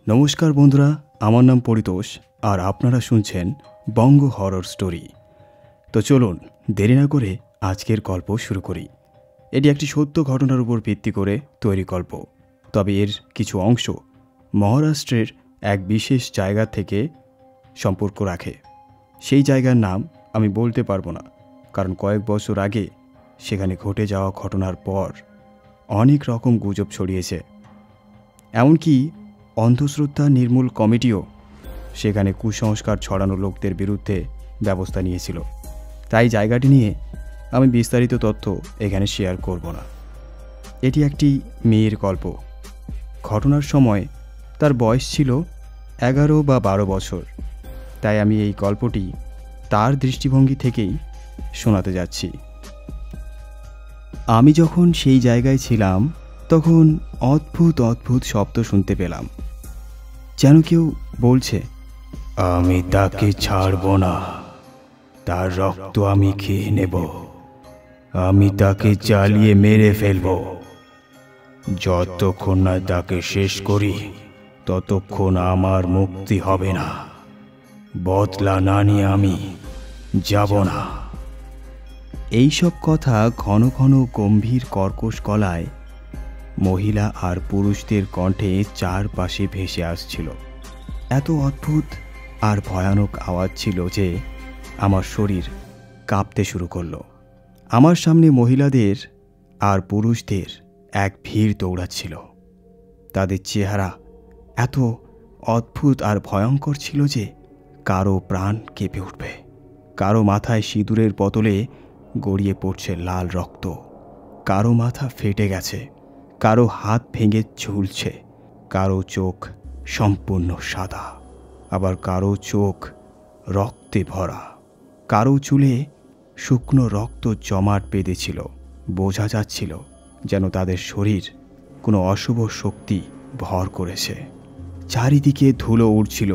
নমস্কার বন্ধুরা, আমার নাম পরিতোষ আর আপনারা শুনছেন বঙ্গ হরর স্টোরি। তো চলুন দেরি না করে আজকের গল্প শুরু করি। এটি একটি সত্য ঘটনার উপর ভিত্তি করে তৈরি গল্প, তবে এর কিছু অংশ মহারাষ্ট্রের এক বিশেষ জায়গা থেকে সম্পর্ক রাখে। সেই জায়গার নাম আমি বলতে পারবো না, কারণ কয়েক বছর আগে সেখানে ঘটে যাওয়া ঘটনার পর অনেক রকম গুজব ছড়িয়েছে। এমনকি অন্ধশ্রদ্ধা নির্মূল কমিটিও সেখানে কুসংস্কার ছড়ানো লোকদের বিরুদ্ধে ব্যবস্থা নিয়েছিল। তাই জায়গাটি নিয়ে আমি বিস্তারিত তথ্য এখানে শেয়ার করব না। এটি একটি মেয়ের গল্প। ঘটনার সময় তার বয়স ছিল 11 বা 12 বছর। তাই আমি এই গল্পটি তার দৃষ্টিভঙ্গি থেকেই শোনাতে যাচ্ছি। আমি যখন সেই জায়গায় ছিলাম তখন অদ্ভুত অদ্ভুত শব্দ শুনতে পেলাম, যেন কেউ বলছে, আমি তাকে ছাড়ব না, তার রক্ত আমি খেয়ে নেব, আমি তাকে জ্বালিয়ে মেরে ফেলব। যতক্ষণ না তাকে শেষ করি ততক্ষণ আমার মুক্তি হবে না। বদলা না নিয়ে আমি যাব না। এইসব কথা ঘন ঘন গম্ভীর কর্কশ গলায় মহিলা আর পুরুষদের কণ্ঠে চারপাশে ভেসে আসছিল। এত অদ্ভুত আর ভয়ানক আওয়াজ ছিল যে আমার শরীর কাঁপতে শুরু করলো। আমার সামনে মহিলাদের আর পুরুষদের এক ভিড় দৌড়াচ্ছিল। তাদের চেহারা এত অদ্ভুত আর ভয়ঙ্কর ছিল যে কারো প্রাণ কেঁপে উঠবে। কারো মাথায় সিঁদুরের বদলে গড়িয়ে পড়ছে লাল রক্ত, কারো মাথা ফেটে গেছে, কারো হাত ভেঙে ঝুলছে, কারো চোখ সম্পূর্ণ সাদা, আবার কারো চোখ রক্তে ভরা, কারো চুলে শুকনো রক্ত জমাট বেঁধেছিল। বোঝা যাচ্ছিল যেন তাদের শরীর কোনো অশুভ শক্তি ভর করেছে। চারিদিকে ধুলো উড়ছিল,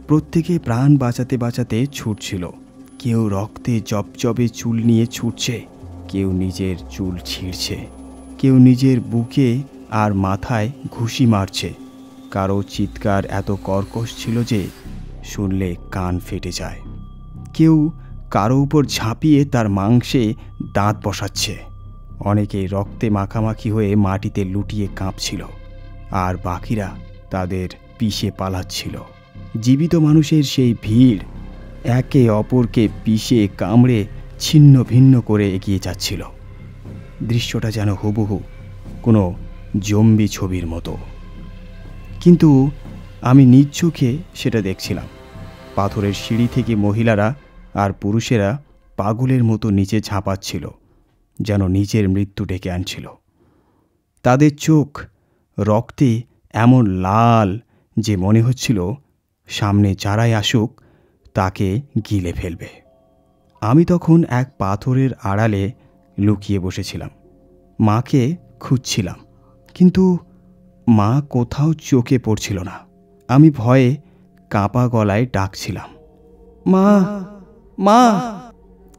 প্রত্যেকে প্রাণ বাঁচাতে বাঁচাতে ছুটছিল। কেউ রক্তে জবজবে চুল নিয়ে ছুটছে, কেউ নিজের চুল ছিঁড়ছে, কেউ নিজের বুকে আর মাথায় ঘুষি মারছে। কারো চিৎকার এত কর্কশ ছিল যে শুনলে কান ফেটে যায়। কেউ কারো উপর ঝাঁপিয়ে তার মাংসে দাঁত বসাচ্ছে। অনেকে রক্তে মাখামাখি হয়ে মাটিতে লুটিয়ে কাঁপছিল, আর বাকিরা তাদের পিষে পালাচ্ছিল। জীবিত মানুষের সেই ভিড় একে অপরকে পিষে কামড়ে ছিন্ন ভিন্ন করে এগিয়ে যাচ্ছিল। দৃশ্যটা যেন হুবহু কোনো জম্বি ছবির মতো, কিন্তু আমি নিজ চোখে সেটা দেখছিলাম। পাথরের সিঁড়ি থেকে মহিলারা আর পুরুষেরা পাগলের মতো নিচে ঝাঁপাচ্ছিল, যেন নিজের মৃত্যু ডেকে আনছিল। তাদের চোখ রক্তে এমন লাল যে মনে হচ্ছিল সামনে যারাই আসুক তাকে গিলে ফেলবে। আমি তখন এক পাথরের আড়ালে লুকিয়ে বসেছিলাম। মাকে খুঁজছিলাম, কিন্তু মা কোথাও চোখে পড়ছিল না। আমি ভয়ে কাঁপা গলায় ডাকছিলাম, মা, মা।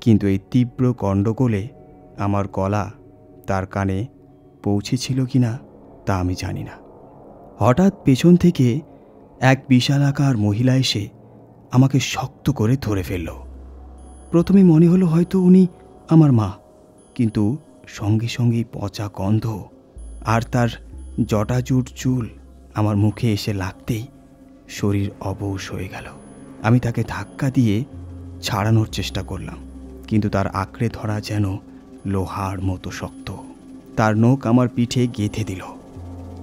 কিন্তু এই তীব্র গণ্ডগোলে আমার গলা তার কানে পৌঁছেছিল কিনা তা আমি জানি না। হঠাৎ পেছন থেকে এক বিশালাকার মহিলা এসে আমাকে শক্ত করে ধরে ফেলল। প্রথমে মনে হলো হয়তো উনি আমার মা, কিন্তু সঙ্গে সঙ্গেই পচা গন্ধ আর তার জটাজুট চুল আমার মুখে এসে লাগতেই শরীর অবশ হয়ে গেল। আমি তাকে ধাক্কা দিয়ে ছাড়ানোর চেষ্টা করলাম, কিন্তু তার আঁকড়ে ধরা যেন লোহার মতো শক্ত। তার নখ আমার পিঠে গেঁথে দিল।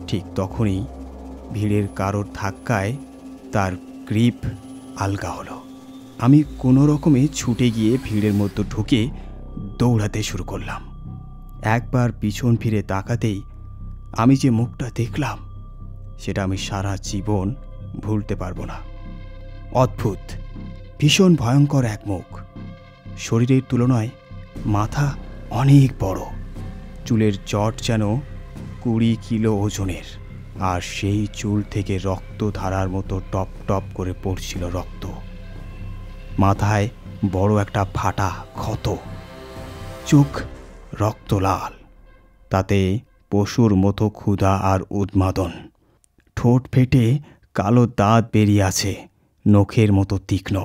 ঠিক তখনই ভিড়ের কারোর ধাক্কায় তার গ্রিপ আলগা হলো। আমি কোনো রকমে ছুটে গিয়ে ভিড়ের মধ্যে ঢুকে দৌড়াতে শুরু করলাম। একবার পিছন ফিরে তাকাতেই আমি যে মুখটা দেখলাম সেটা আমি সারা জীবন ভুলতে পারবো না। অদ্ভুত, ভীষণ ভয়ঙ্কর এক মুখ। শরীরের তুলনায় মাথা অনেক বড়, চুলের জট যেন 20 কিলো ওজনের, আর সেই চুল থেকে রক্ত ধারার মতো টপ টপ করে পড়ছিল রক্ত। মাথায় বড় একটা ফাটা ক্ষত, চোখ রক্ত লাল, তাতে পশুর মতো ক্ষুধা আর উন্মাদন। ঠোঁট ফেটে কালো দাঁত বেরিয়ে আছে, নখের মতো তীক্ষ্ণ,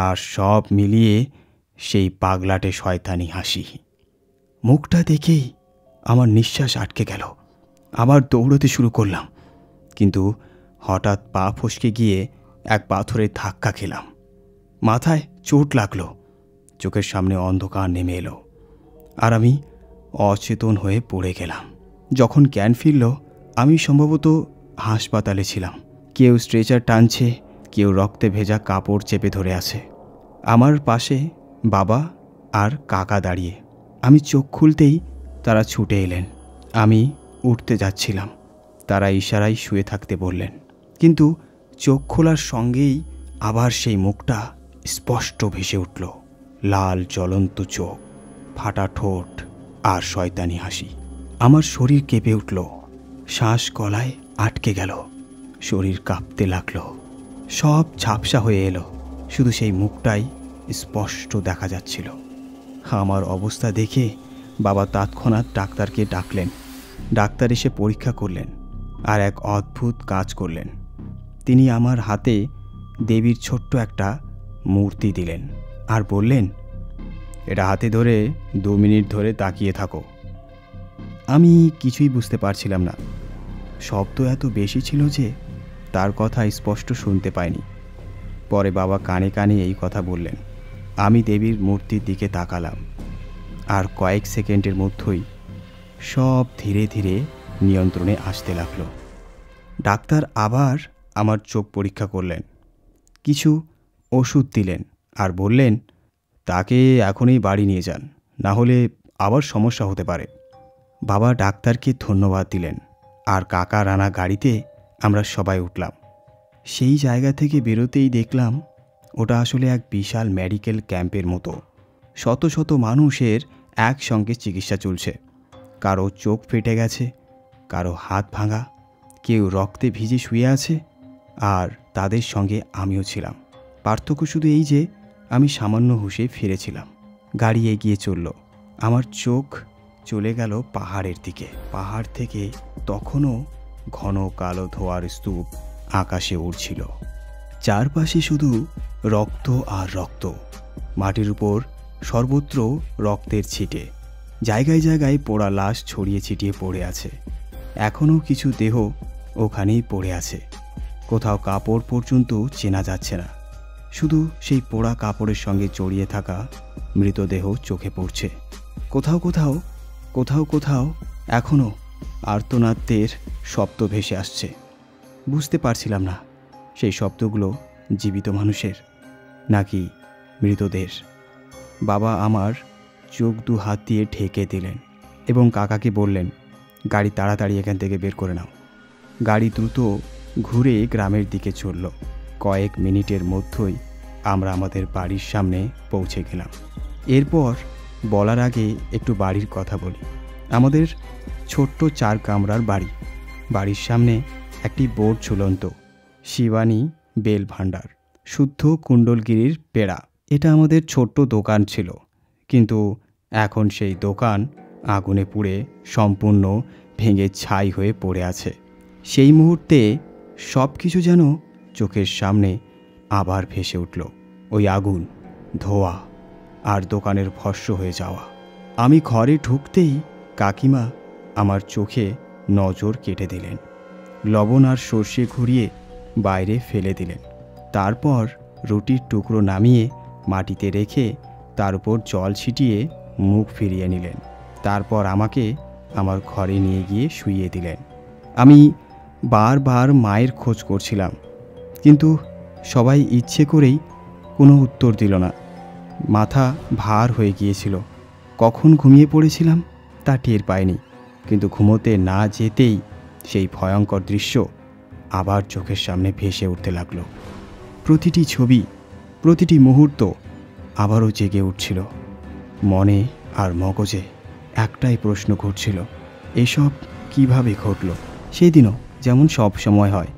আর সব মিলিয়ে সেই পাগলাটে শয়তানি হাসি। মুখটা দেখেই আমার নিঃশ্বাস আটকে গেল। আবার দৌড়তে শুরু করলাম, কিন্তু হঠাৎ পা ফসকে গিয়ে এক পাথরের ধাক্কা খেলাম। মাথায় চোট লাগলো, চোখের সামনে অন্ধকার নেমে এলো, আর আমি অচেতন হয়ে পড়ে গেলাম। যখন জ্ঞান ফিরল, আমি সম্ভবত হাসপাতালে ছিলাম। কেউ স্ট্রেচার টানছে, কেউ রক্তে ভেজা কাপড় চেপে ধরে আছে। আমার পাশে বাবা আর কাকা দাঁড়িয়ে। আমি চোখ খুলতেই তারা ছুটে এলেন। আমি উঠতে যাচ্ছিলাম, তারা ইশারায় শুয়ে থাকতে বললেন, কিন্তু চোখ খোলার সঙ্গেই আবার সেই মুখটা স্পষ্ট ভেসে উঠল। লাল জ্বলন্ত চোখ, ফাটা ঠোঁট আর শয়তানি হাসি। আমার শরীর কেঁপে উঠল, শ্বাস গলায় আটকে গেল, শরীর কাঁপতে লাগলো, সব ঝাপসা হয়ে এলো, শুধু সেই মুখটাই স্পষ্ট দেখা যাচ্ছিল। আমার অবস্থা দেখে বাবা তৎক্ষণাৎ ডাক্তারকে ডাকলেন। ডাক্তার এসে পরীক্ষা করলেন আর এক অদ্ভুত কাজ করলেন। তিনি আমার হাতে দেবীর ছোট্ট একটা মূর্তি দিলেন আর বললেন, এটা হাতে ধরে 2 মিনিট ধরে তাকিয়ে থাকো। আমি কিছুই বুঝতে পারছিলাম না। শব্দ এত বেশি ছিল যে তার কথা স্পষ্ট শুনতে পাইনি। পরে বাবা কানে কানে এই কথা বললেন। আমি দেবীর মূর্তির দিকে তাকালাম, আর কয়েক সেকেন্ডের মধ্যেই সব ধীরে ধীরে নিয়ন্ত্রণে আসতে লাগলো। ডাক্তার আবার আমার চোখ পরীক্ষা করলেন, কিছু ওষুধ দিলেন আর বললেন, তাকে এখনই বাড়ি নিয়ে যান, না হলে আবার সমস্যা হতে পারে। বাবা ডাক্তারকে ধন্যবাদ দিলেন, আর কাকা রানা গাড়িতে আমরা সবাই উঠলাম। সেই জায়গা থেকে বেরোতেই দেখলাম ওটা আসলে এক বিশাল মেডিকেল ক্যাম্পের মতো। শত শত মানুষের একসঙ্গে চিকিৎসা চলছে। কারো চোখ ফেটে গেছে, কারো হাত ভাঙা, কেউ রক্তে ভিজে শুয়ে আছে, আর তাদের সঙ্গে আমিও ছিলাম। পার্থক্য শুধু এই যে আমি সামান্য হুঁশে ফিরেছিলাম। গাড়ি এগিয়ে চলল। আমার চোখ চলে গেল পাহাড়ের দিকে। পাহাড় থেকে তখনও ঘন কালো ধোঁয়ার স্তূপ আকাশে উড়ছিল। চারপাশে শুধু রক্ত আর রক্ত। মাটির উপর সর্বত্র রক্তের ছিটে। জায়গায় জায়গায় পোড়া লাশ ছড়িয়ে ছিটিয়ে পড়ে আছে। এখনও কিছু দেহ ওখানেই পড়ে আছে। কোথাও কাপড় পর্যন্ত চেনা যাচ্ছে না, শুধু সেই পোড়া কাপড়ের সঙ্গে জড়িয়ে থাকা মৃতদেহ চোখে পড়ছে। কোথাও কোথাও কোথাও কোথাও এখনও আর্তনাদের শব্দ ভেসে আসছে। বুঝতে পারছিলাম না সেই শব্দগুলো জীবিত মানুষের নাকি মৃতদের। বাবা আমার চোখ 2 হাত দিয়ে ঢেকে দিলেন এবং কাকাকে বললেন, গাড়ি তাড়াতাড়ি এখান থেকে বের করে নাও। গাড়ি দ্রুত ঘুরে গ্রামের দিকে চলল। কয়েক মিনিটের মধ্যেই আমরা আমাদের বাড়ির সামনে পৌঁছে গেলাম। এরপর বলার আগে একটু বাড়ির কথা বলি। আমাদের ছোট্ট 4 কামরার বাড়ি। বাড়ির সামনে একটি বোর্ড ঝুলন্ত, শিবানী বেল ভাণ্ডার, শুদ্ধ কুণ্ডলগিরির পেড়া। এটা আমাদের ছোট্ট দোকান ছিল, কিন্তু এখন সেই দোকান আগুনে পুড়ে সম্পূর্ণ ভেঙে ছাই হয়ে পড়ে আছে। সেই মুহূর্তে সব কিছু যেন চোখের সামনে আবার ভেসে উঠল। ওই আগুন, ধোঁয়া আর দোকানের ভস্ম হয়ে যাওয়া। আমি ঘরে ঢুকতেই কাকিমা আমার চোখে নজর কেটে দিলেন। লবণ আর সর্ষে ঘুরিয়ে বাইরে ফেলে দিলেন। তারপর রুটির টুকরো নামিয়ে মাটিতে রেখে তার উপর জল ছিটিয়ে মুখ ফিরিয়ে নিলেন। তারপর আমাকে আমার ঘরে নিয়ে গিয়ে শুইয়ে দিলেন। আমি বারবার মায়ের খোঁজ করছিলাম, কিন্তু সবাই ইচ্ছে করেই কোনো উত্তর দিল না। মাথা ভার হয়ে গিয়েছিল। কখন ঘুমিয়ে পড়েছিলাম তা টের পাইনি, কিন্তু ঘুমোতে না যেতেই সেই ভয়ঙ্কর দৃশ্য আবার চোখের সামনে ভেসে উঠতে লাগলো। প্রতিটি ছবি, প্রতিটি মুহূর্ত আবারও জেগে উঠছিল। মনে আর মগজে একটাই প্রশ্ন ঘুরছিল, এসব কিভাবে ঘটল? সেদিনও যেমন সব সময় হয়,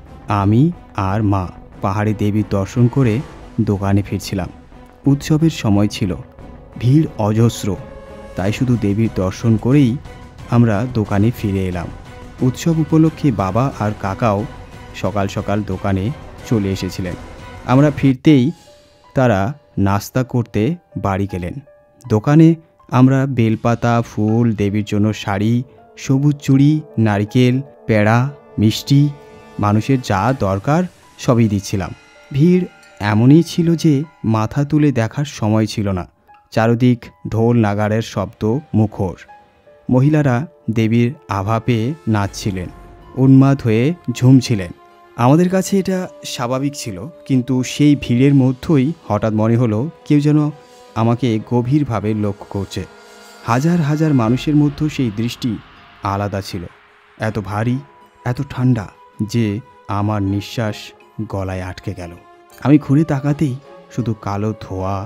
আমি আর মা পাহাড়ে দেবীর দর্শন করে দোকানে ফিরছিলাম। উৎসবের সময় ছিল, ভিড় অজস্র, তাই শুধু দেবীর দর্শন করেই আমরা দোকানে ফিরে এলাম। উৎসব উপলক্ষে বাবা আর কাকাও সকাল সকাল দোকানে চলে এসেছিলেন। আমরা ফিরতেই তারা নাস্তা করতে বাড়ি গেলেন। দোকানে আমরা বেলপাতা, ফুল, দেবীর জন্য শাড়ি, সবুজ চুড়ি, নারকেল, পেড়া, মিষ্টি, মানুষের যা দরকার সবই দিচ্ছিলাম। ভিড় এমনই ছিল যে মাথা তুলে দেখার সময় ছিল না। চারদিক ঢোল নাগাড়ের শব্দ মুখর। মহিলারা দেবীর আভা পেয়ে নাচছিলেন, উন্মাদ হয়ে ঝুমছিলেন। আমাদের কাছে এটা স্বাভাবিক ছিল, কিন্তু সেই ভিড়ের মধ্যেই হঠাৎ মনে হলো কেউ যেন আমাকে গভীরভাবে লক্ষ্য করছে। হাজার হাজার মানুষের মধ্যে সেই দৃষ্টি আলাদা ছিল, এত ভারী, এত ঠান্ডা যে আমার নিঃশ্বাস গলায় আটকে গেল। আমি ঘুরে তাকাতেই শুধু কালো ধোঁয়া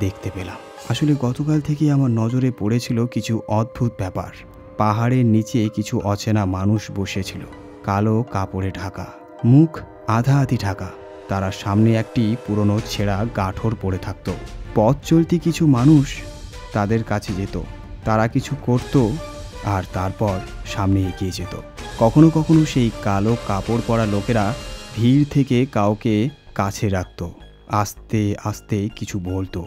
দেখতে পেলাম। আসলে গতকাল থেকে আমার নজরে পড়েছিল কিছু অদ্ভুত ব্যাপার। পাহাড়ের নিচে কিছু অচেনা মানুষ বসেছিল, কালো কাপড়ে ঢাকা, মুখ আধা আধি ঢাকা। তারা সামনে একটি পুরনো ছেঁড়া গাঁঠর পড়ে থাকত। পথ চলতি কিছু মানুষ তাদের কাছে যেত, তারা কিছু করত আর তারপর সামনে এগিয়ে যেত। কখনো কখনো সেই কালো কাপড় পরা লোকেরা ভিড় থেকে কাউকে কাছে রাখত, আস্তে আস্তে কিছু বলতো,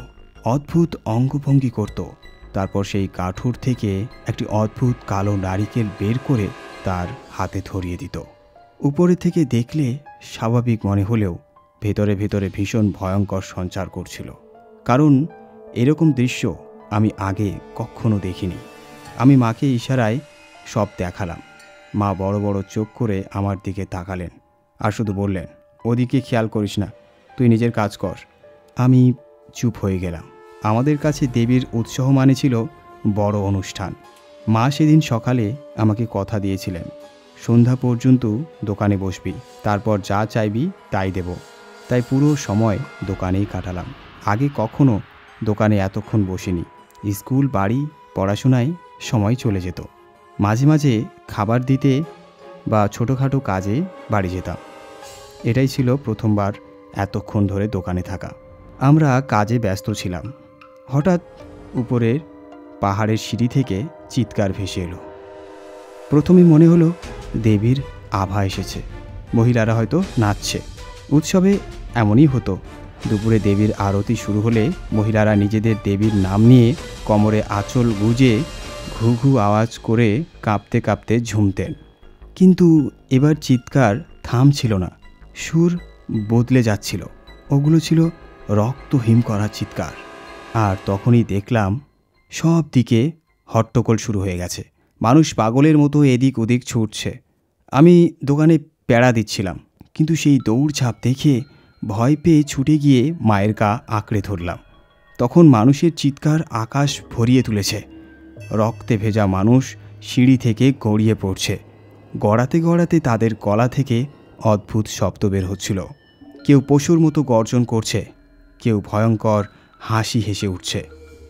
অদ্ভুত অঙ্গভঙ্গি করত। তারপর সেই কাঠুর থেকে একটি অদ্ভুত কালো নারিকেল বের করে তার হাতে ধরিয়ে দিত। উপরে থেকে দেখলে স্বাভাবিক মনে হলেও ভেতরে ভেতরে ভীষণ ভয়ঙ্কর সঞ্চার করছিল, কারণ এরকম দৃশ্য আমি আগে কখনো দেখিনি। আমি মাকে ইশারায় সব দেখালাম। মা বড় বড় চোখ করে আমার দিকে তাকালেন আর শুধু বললেন, ওদিকে খেয়াল করিস না, তুই নিজের কাজ কর। আমি চুপ হয়ে গেলাম। আমাদের কাছে দেবীর উৎসব মানে ছিল বড় অনুষ্ঠান। মা সেদিন সকালে আমাকে কথা দিয়েছিলেন, সন্ধ্যা পর্যন্ত দোকানে বসবি, তারপর যা চাইবি তাই দেব। তাই পুরো সময় দোকানেই কাটালাম। আগে কখনো দোকানে এতক্ষণ বসিনি। স্কুল, বাড়ি, পড়াশোনায় সময় চলে যেত। মাঝে মাঝে খাবার দিতে বা ছোটোখাটো কাজে বাড়ি যেতাম। এটাই ছিল প্রথমবার এতক্ষণ ধরে দোকানে থাকা। আমরা কাজে ব্যস্ত ছিলাম। হঠাৎ উপরের পাহাড়ের সিঁড়ি থেকে চিৎকার ভেসে এলো। প্রথমে মনে হলো দেবীর আভা এসেছে, মহিলারা হয়তো নাচছে। উৎসবে এমনই হতো। দুপুরে দেবীর আরতি শুরু হলে মহিলারা নিজেদের দেবীর নাম নিয়ে কোমরে আঁচল গুজে ঘু ঘু আওয়াজ করে কাঁপতে কাঁপতে ঝুমতেন। কিন্তু এবার চিৎকার থামছিল না, সুর বদলে যাচ্ছিল। ওগুলো ছিল রক্ত হিম করা চিৎকার। আর তখনই দেখলাম সব দিকে হট্টগোল শুরু হয়ে গেছে। মানুষ পাগলের মতো এদিক ওদিক ছুটছে। আমি দোকানে প্যাড়া দিচ্ছিলাম, কিন্তু সেই দৌড়ঝাঁপ দেখে ভয় পেয়ে ছুটে গিয়ে মায়ের গা আঁকড়ে ধরলাম। তখন মানুষের চিৎকার আকাশ ভরিয়ে তুলেছে। রক্তে ভেজা মানুষ সিঁড়ি থেকে গড়িয়ে পড়ছে। গড়াতে গড়াতে তাদের গলা থেকে অদ্ভুত শব্দ বের হচ্ছিল। কেউ পশুর মতো গর্জন করছে, কেউ ভয়ঙ্কর হাসি হেসে উঠছে,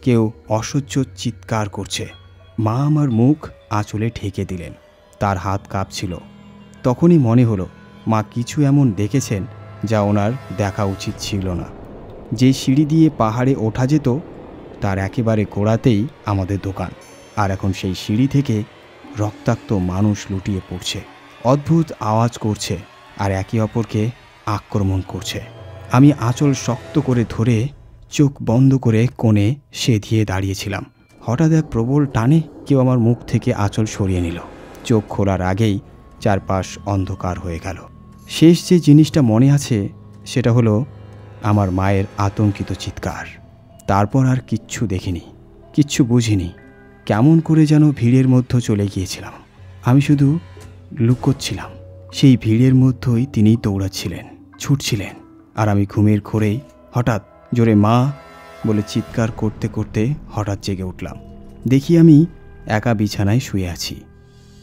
কেউ অসহ্য চিৎকার করছে। মা আমার মুখ আঁচলে ঢেকে দিলেন, তার হাত কাঁপছিল। তখনই মনে হলো মা কিছু এমন দেখেছেন যা ওনার দেখা উচিত ছিল না। যে সিঁড়ি দিয়ে পাহাড়ে ওঠা যেত তার একেবারে গোড়াতেই আমাদের দোকান, আর এখন সেই সিঁড়ি থেকে রক্তাক্ত মানুষ লুটিয়ে পড়ছে, অদ্ভুত আওয়াজ করছে আর একে অপরকে আক্রমণ করছে। আমি আঁচল শক্ত করে ধরে চোখ বন্ধ করে কোণে সেধিয়ে দাঁড়িয়েছিলাম। হঠাৎ এক প্রবল টানে কেউ আমার মুখ থেকে আঁচল সরিয়ে নিল। চোখ খোলার আগেই চারপাশ অন্ধকার হয়ে গেল। শেষ যে জিনিসটা মনে আছে সেটা হলো আমার মায়ের আতঙ্কিত চিৎকার। তারপর আর কিচ্ছু দেখিনি, কিচ্ছু বুঝিনি। কেমন করে যেন ভিড়ের মধ্যে চলে গিয়েছিলাম। আমি শুধু লুকোচ্ছিলাম। সেই ভিড়ের মধ্যেই তিনি দৌড়াচ্ছিলেন, ছুটছিলেন, আর আমি ঘুমের ঘোরেই হঠাৎ জোরে মা বলে চিৎকার করতে করতে হঠাৎ জেগে উঠলাম। দেখি আমি একা বিছানায় শুয়ে আছি।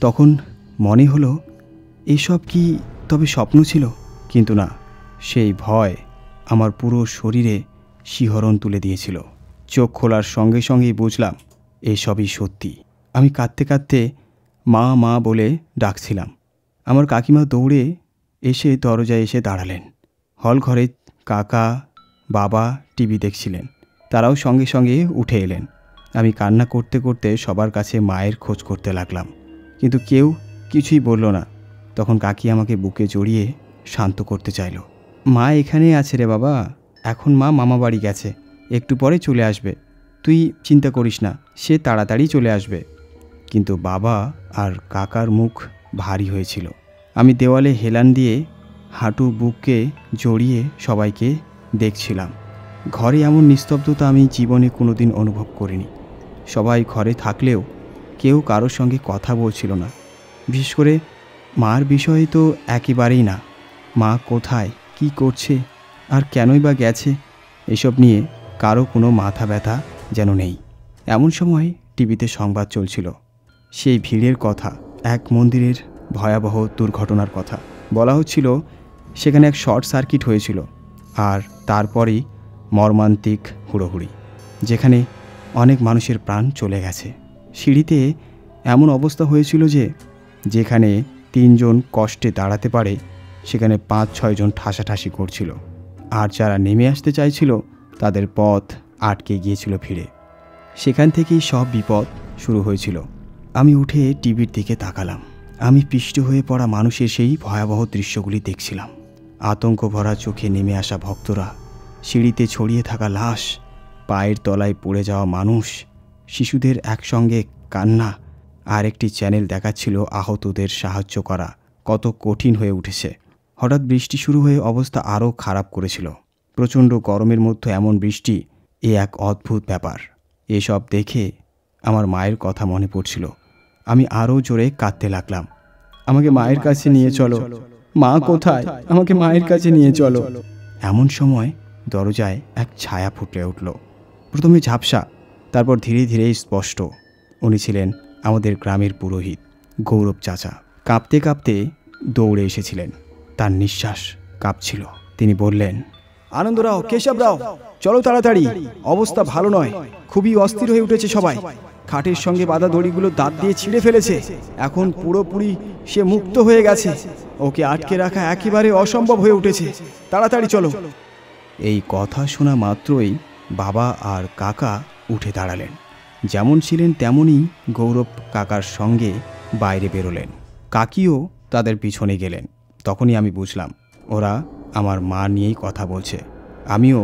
তখন মনে হলো এসব কি তবে স্বপ্ন ছিল? কিন্তু না, সেই ভয় আমার পুরো শরীরে শিহরণ তুলে দিয়েছিল। চোখ খোলার সঙ্গে সঙ্গেই বুঝলাম এসবই সত্যি। আমি কাঁদতে কাঁদতে মা মা বলে ডাকছিলাম। আমার কাকিমা দৌড়ে এসে দরজায় এসে দাঁড়ালেন। হল ঘরে কাকা বাবা টিভি দেখছিলেন, তারাও সঙ্গে সঙ্গে উঠে এলেন। আমি কান্না করতে করতে সবার কাছে মায়ের খোঁজ করতে লাগলাম, কিন্তু কেউ কিছুই বলল না। তখন কাকি আমাকে বুকে জড়িয়ে শান্ত করতে চাইল। মা এখানেই আছে রে বাবা, এখন মা মামা বাড়ি গেছে, একটু পরে চলে আসবে, তুই চিন্তা করিস না, সে তাড়াতাড়ি চলে আসবে। কিন্তু বাবা আর কাকার মুখ ভারী হয়েছিল। আমি দেওয়ালে হেলান দিয়ে হাঁটু বুককে জড়িয়ে সবাইকে দেখছিলাম। ঘরে এমন নিস্তব্ধতা আমি জীবনে কোনোদিন অনুভব করিনি। সবাই ঘরে থাকলেও কেউ কারোর সঙ্গে কথা বলছিল না। বিশেষ করে মার বিষয়ে তো একেবারেই না। মা কোথায়, কি করছে, আর কেনই বা গেছে, এসব নিয়ে কারো কোনো মাথা ব্যথা যেন নেই। এমন সময় টিভিতে সংবাদ চলছিল। সেই ভিড়ের কথা, এক মন্দিরের ভয়াবহ দুর্ঘটনার কথা বলা হচ্ছিল। সেখানে এক শর্ট সার্কিট হয়েছিল, আর তারপরেই মর্মান্তিক হুড়োহুড়ি, যেখানে অনেক মানুষের প্রাণ চলে গেছে। সিঁড়িতে এমন অবস্থা হয়েছিল যে যেখানে 3 জন কষ্টে দাঁড়াতে পারে সেখানে 5-6 জন ঠাসাঠাসি করছিল, আর যারা নেমে আসতে চাইছিল তাদের পথ আটকে গিয়েছিল ভিড়ে। সেখান থেকেই সব বিপদ শুরু হয়েছিল। আমি উঠে টিভির দিকে তাকালাম। আমি পিষ্ট হয়ে পড়া মানুষের সেই ভয়াবহ দৃশ্যগুলি দেখছিলাম। আতঙ্ক ভরা চোখে নেমে আসা ভক্তরা, সিঁড়িতে ছড়িয়ে থাকা লাশ, পায়ের তলায় পড়ে যাওয়া মানুষ, শিশুদের একসঙ্গে কান্না। আর একটি চ্যানেল দেখাচ্ছিল আহতদের সাহায্য করা কত কঠিন হয়ে উঠেছে। হঠাৎ বৃষ্টি শুরু হয়ে অবস্থা আরও খারাপ করেছিল। প্রচণ্ড গরমের মধ্যে এমন বৃষ্টি, এ এক অদ্ভুত ব্যাপার। এসব দেখে আমার মায়ের কথা মনে পড়ছিল। আমি আরও জোরে কাঁদতে লাগলাম, আমাকে মায়ের কাছে নিয়ে চলো, মা কোথায়, আমাকে মায়ের কাছে নিয়ে চলো। এমন সময় দরজায় এক ছায়া ফুটে উঠল। প্রথমে ঝাপসা, তারপর ধীরে ধীরে স্পষ্ট। উনি ছিলেন আমাদের গ্রামের পুরোহিত গৌরব চাচা। কাঁপতে কাঁপতে দৌড়ে এসেছিলেন, তার নিঃশ্বাস কাঁপছিল। তিনি বললেন, আনন্দরাও, কেশবরাও, চলো তাড়াতাড়ি, অবস্থা ভালো নয়, খুবই অস্থির হয়ে উঠেছে সবাই। খাটের সঙ্গে বাঁধা দড়িগুলো দাঁত দিয়ে ছিঁড়ে ফেলেছে, এখন পুরোপুরি সে মুক্ত হয়ে গেছে, ওকে আটকে রাখা একেবারে অসম্ভব হয়ে উঠেছে, তাড়াতাড়ি চলো। এই কথা শোনা মাত্রই বাবা আর কাকা উঠে দাঁড়ালেন। যেমন ছিলেন তেমনই গৌরব কাকার সঙ্গে বাইরে বেরোলেন। কাকিও তাদের পিছনে গেলেন। তখনই আমি বুঝলাম ওরা আমার মা নিয়েই কথা বলছে। আমিও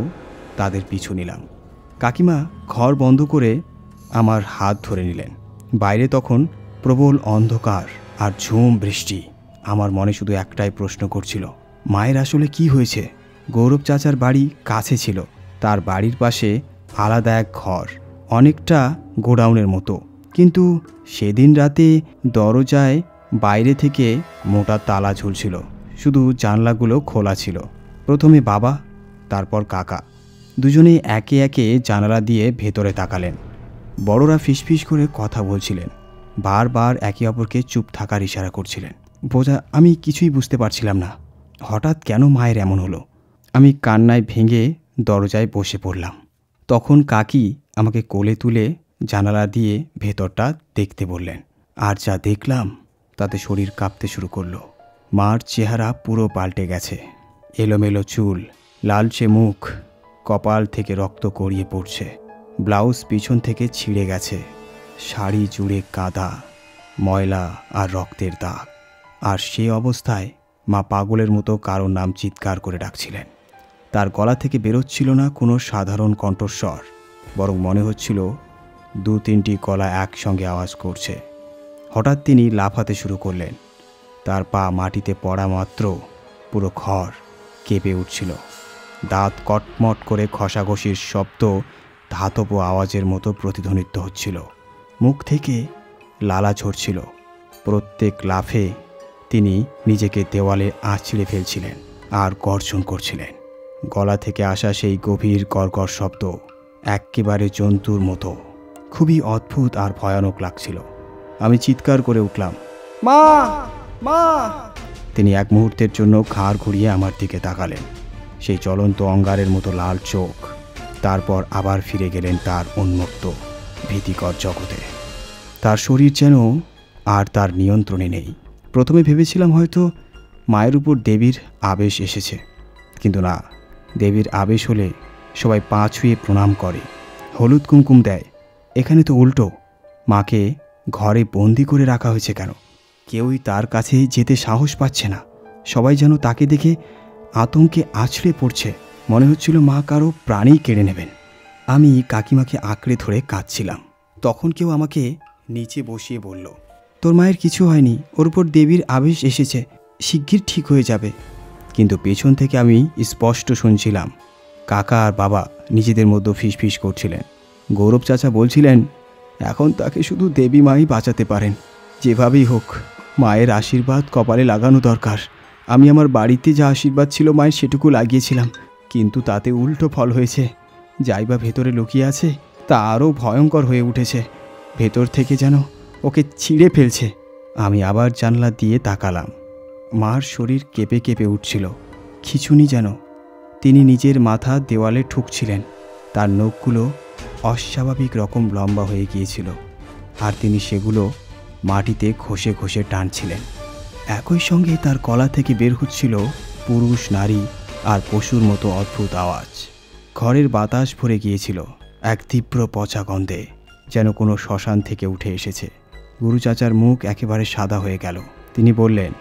তাদের পিছু নিলাম। কাকিমা ঘর বন্ধ করে আমার হাত ধরে নিলেন। বাইরে তখন প্রবল অন্ধকার আর ঝুম বৃষ্টি। আমার মনে শুধু একটাই প্রশ্ন করছিল, মায়ের আসলে কি হয়েছে? গৌরব চাচার বাড়ি কাছে ছিল, তার বাড়ির পাশে আলাদা এক ঘর, অনেকটা গোডাউনের মতো। কিন্তু সেদিন রাতে দরজায় বাইরে থেকে মোটা তালা ঝুলছিল, শুধু জানলাগুলো খোলা ছিল। প্রথমে বাবা, তারপর কাকা, দুজনেই একে একে জানালা দিয়ে ভেতরে তাকালেন। বড়রা ফিসফিস করে কথা বলছিলেন, বারবার একে অপরকে চুপ থাকার ইশারা করছিলেন। আমি কিছুই বুঝতে পারছিলাম না, হঠাৎ কেন মায়ের এমন হলো। আমি কান্নায় ভেঙে দরজায় বসে পড়লাম। তখন কাকি আমাকে কোলে তুলে জানালা দিয়ে ভেতরটা দেখতে বললেন। আর যা দেখলাম তাতে শরীর কাঁপতে শুরু করলো। মার চেহারা পুরো পাল্টে গেছে, এলোমেলো চুল, লালচে মুখ, কপাল থেকে রক্ত গড়িয়ে পড়ছে, ব্লাউজ পিছন থেকে ছিঁড়ে গেছে, শাড়ি জুড়ে কাদা, ময়লা আর রক্তের দাগ। আর সে অবস্থায় মা পাগলের মতো কারোর নাম চিৎকার করে ডাকছিলেন। তার গলা থেকে বেরোচ্ছিল না কোনো সাধারণ কণ্ঠস্বর, বরং মনে হচ্ছিল 2-3টি গলা একসঙ্গে আওয়াজ করছে। হঠাৎ তিনি লাফাতে শুরু করলেন। তার পা মাটিতে পড়া মাত্র পুরো ঘর কেঁপে উঠছিল। দাঁত কটমট করে ঘষাঘষির শব্দ ধাতব আওয়াজের মতো প্রতিধ্বনিত হচ্ছিল। মুখ থেকে লালা ঝরছিল। প্রত্যেক লাফে তিনি নিজেকে দেওয়ালে আঁচড়ে ফেলছিলেন আর গর্জন করছিলেন। গলা থেকে আসা সেই গভীর কর্কর শব্দ একেবারে জন্তুর মতো, খুবই অদ্ভুত আর ভয়ানক লাগছিল। আমি চিৎকার করে উঠলাম, মা, মা! তিনি এক মুহূর্তের জন্য ঘাড় ঘুরিয়ে আমার দিকে তাকালেন, সেই চলন্ত অঙ্গারের মতো লাল চোখ। তারপর আবার ফিরে গেলেন তার উন্মুক্ত ভীতিকর জগতে। তার শরীর যেন আর তার নিয়ন্ত্রণে নেই। প্রথমে ভেবেছিলাম হয়তো মায়ের উপর দেবীর আবেশ এসেছে, কিন্তু না, দেবীর আবেশ হলে সবাই পা ছুঁয়ে প্রণাম করে, হলুদ কুমকুম দেয়। এখানে তো উল্টো, মাকে ঘরে বন্দি করে রাখা হয়েছে কেন? কেউই তার কাছে যেতে সাহস পাচ্ছে না। সবাই যেন তাকে দেখে আতঙ্কে আছড়ে পড়ছে। মনে হচ্ছিল মা কারো প্রাণই কেড়ে নেবেন। আমি কাকিমাকে আঁকড়ে ধরে কাঁদছিলাম। তখন কেউ আমাকে নিচে বসিয়ে বলল, তোর মায়ের কিছু হয়নি, ওর উপর দেবীর আবেশ এসেছে, শিগগির ঠিক হয়ে যাবে। কিন্তু পেছন থেকে আমি স্পষ্ট শুনছিলাম কাকা আর বাবা নিজেদের মধ্যে ফিসফিস করছিলেন। গৌরব চাচা বলছিলেন, এখন তাকে শুধু দেবী মাই বাঁচাতে পারেন, যেভাবেই হোক মায়ের আশীর্বাদ কপালে লাগানো দরকার। আমি আমার বাড়িতে যা আশীর্বাদ ছিল মায়ের সেটুকু লাগিয়েছিলাম, কিন্তু তাতে উল্টো ফল হয়েছে। যাই বা ভেতরে লুকিয়ে আছে তা আরও ভয়ঙ্কর হয়ে উঠেছে। ভেতর থেকে যেন ওকে ছিঁড়ে ফেলছে। আমি আবার জানলা দিয়ে তাকালাম। মার শরীর কেঁপে কেঁপে উঠছিল। খিঁচুনি যেন। তিনি নিজের মাথা দেওয়ালে ঠুকছিলেন। তার নখগুলো অস্বাভাবিক রকম লম্বা হয়ে গিয়েছিল, আর তিনি সেগুলো মাটিতে ঘষে ঘষে টানছিলেন। একই সঙ্গে তার গলা থেকে বের হচ্ছিল পুরুষ, নারী আর পশুর মতো অদ্ভুত আওয়াজ। ঘরের বাতাস ভরে গিয়েছিল এক তীব্র পচা গন্ধে, যেন কোনো শ্মশান থেকে উঠে এসেছে। গুরু চাচার মুখ একেবারে সাদা হয়ে গেল। তিনি বললেন,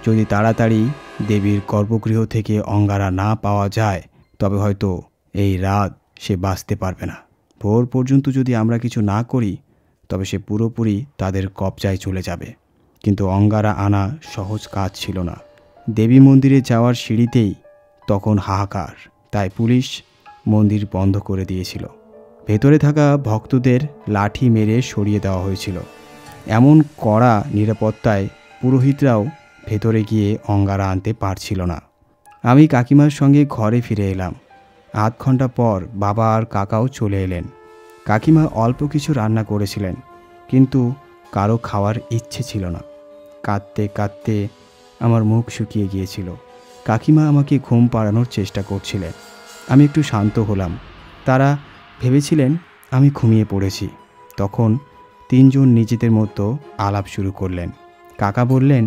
যদি তাড়াতাড়ি দেবীর গর্ভগৃহ থেকে অঙ্গারা না পাওয়া যায় তবে হয়তো এই রাত সে বাঁচতে পারবে না। ভোর পর্যন্ত যদি আমরা কিছু না করি তবে সে পুরোপুরি তাদের কবজায় চলে যাবে। কিন্তু অঙ্গারা আনা সহজ কাজ ছিল না। দেবী মন্দিরে যাওয়ার সিঁড়িতেই তখন হাহাকার। তাই পুলিশ মন্দির বন্ধ করে দিয়েছিল। ভেতরে থাকা ভক্তদের লাঠি মেরে সরিয়ে দেওয়া হয়েছিল। এমন কড়া নিরাপত্তায় পুরোহিতরাও ভেতরে গিয়ে অঙ্গারা আনতে পারছিল না। আমি কাকিমার সঙ্গে ঘরে ফিরে এলাম। আধ ঘন্টা পর বাবা আর কাকাও চলে এলেন। কাকিমা অল্প কিছু রান্না করেছিলেন, কিন্তু কারো খাওয়ার ইচ্ছে ছিল না। কাঁদতে কাঁদতে আমার মুখ শুকিয়ে গিয়েছিল। কাকিমা আমাকে ঘুম পাড়ানোর চেষ্টা করছিলেন। আমি একটু শান্ত হলাম। তারা ভেবেছিলেন আমি ঘুমিয়ে পড়েছি। তখন তিনজন নিজেদের মতো আলাপ শুরু করলেন। কাকা বললেন,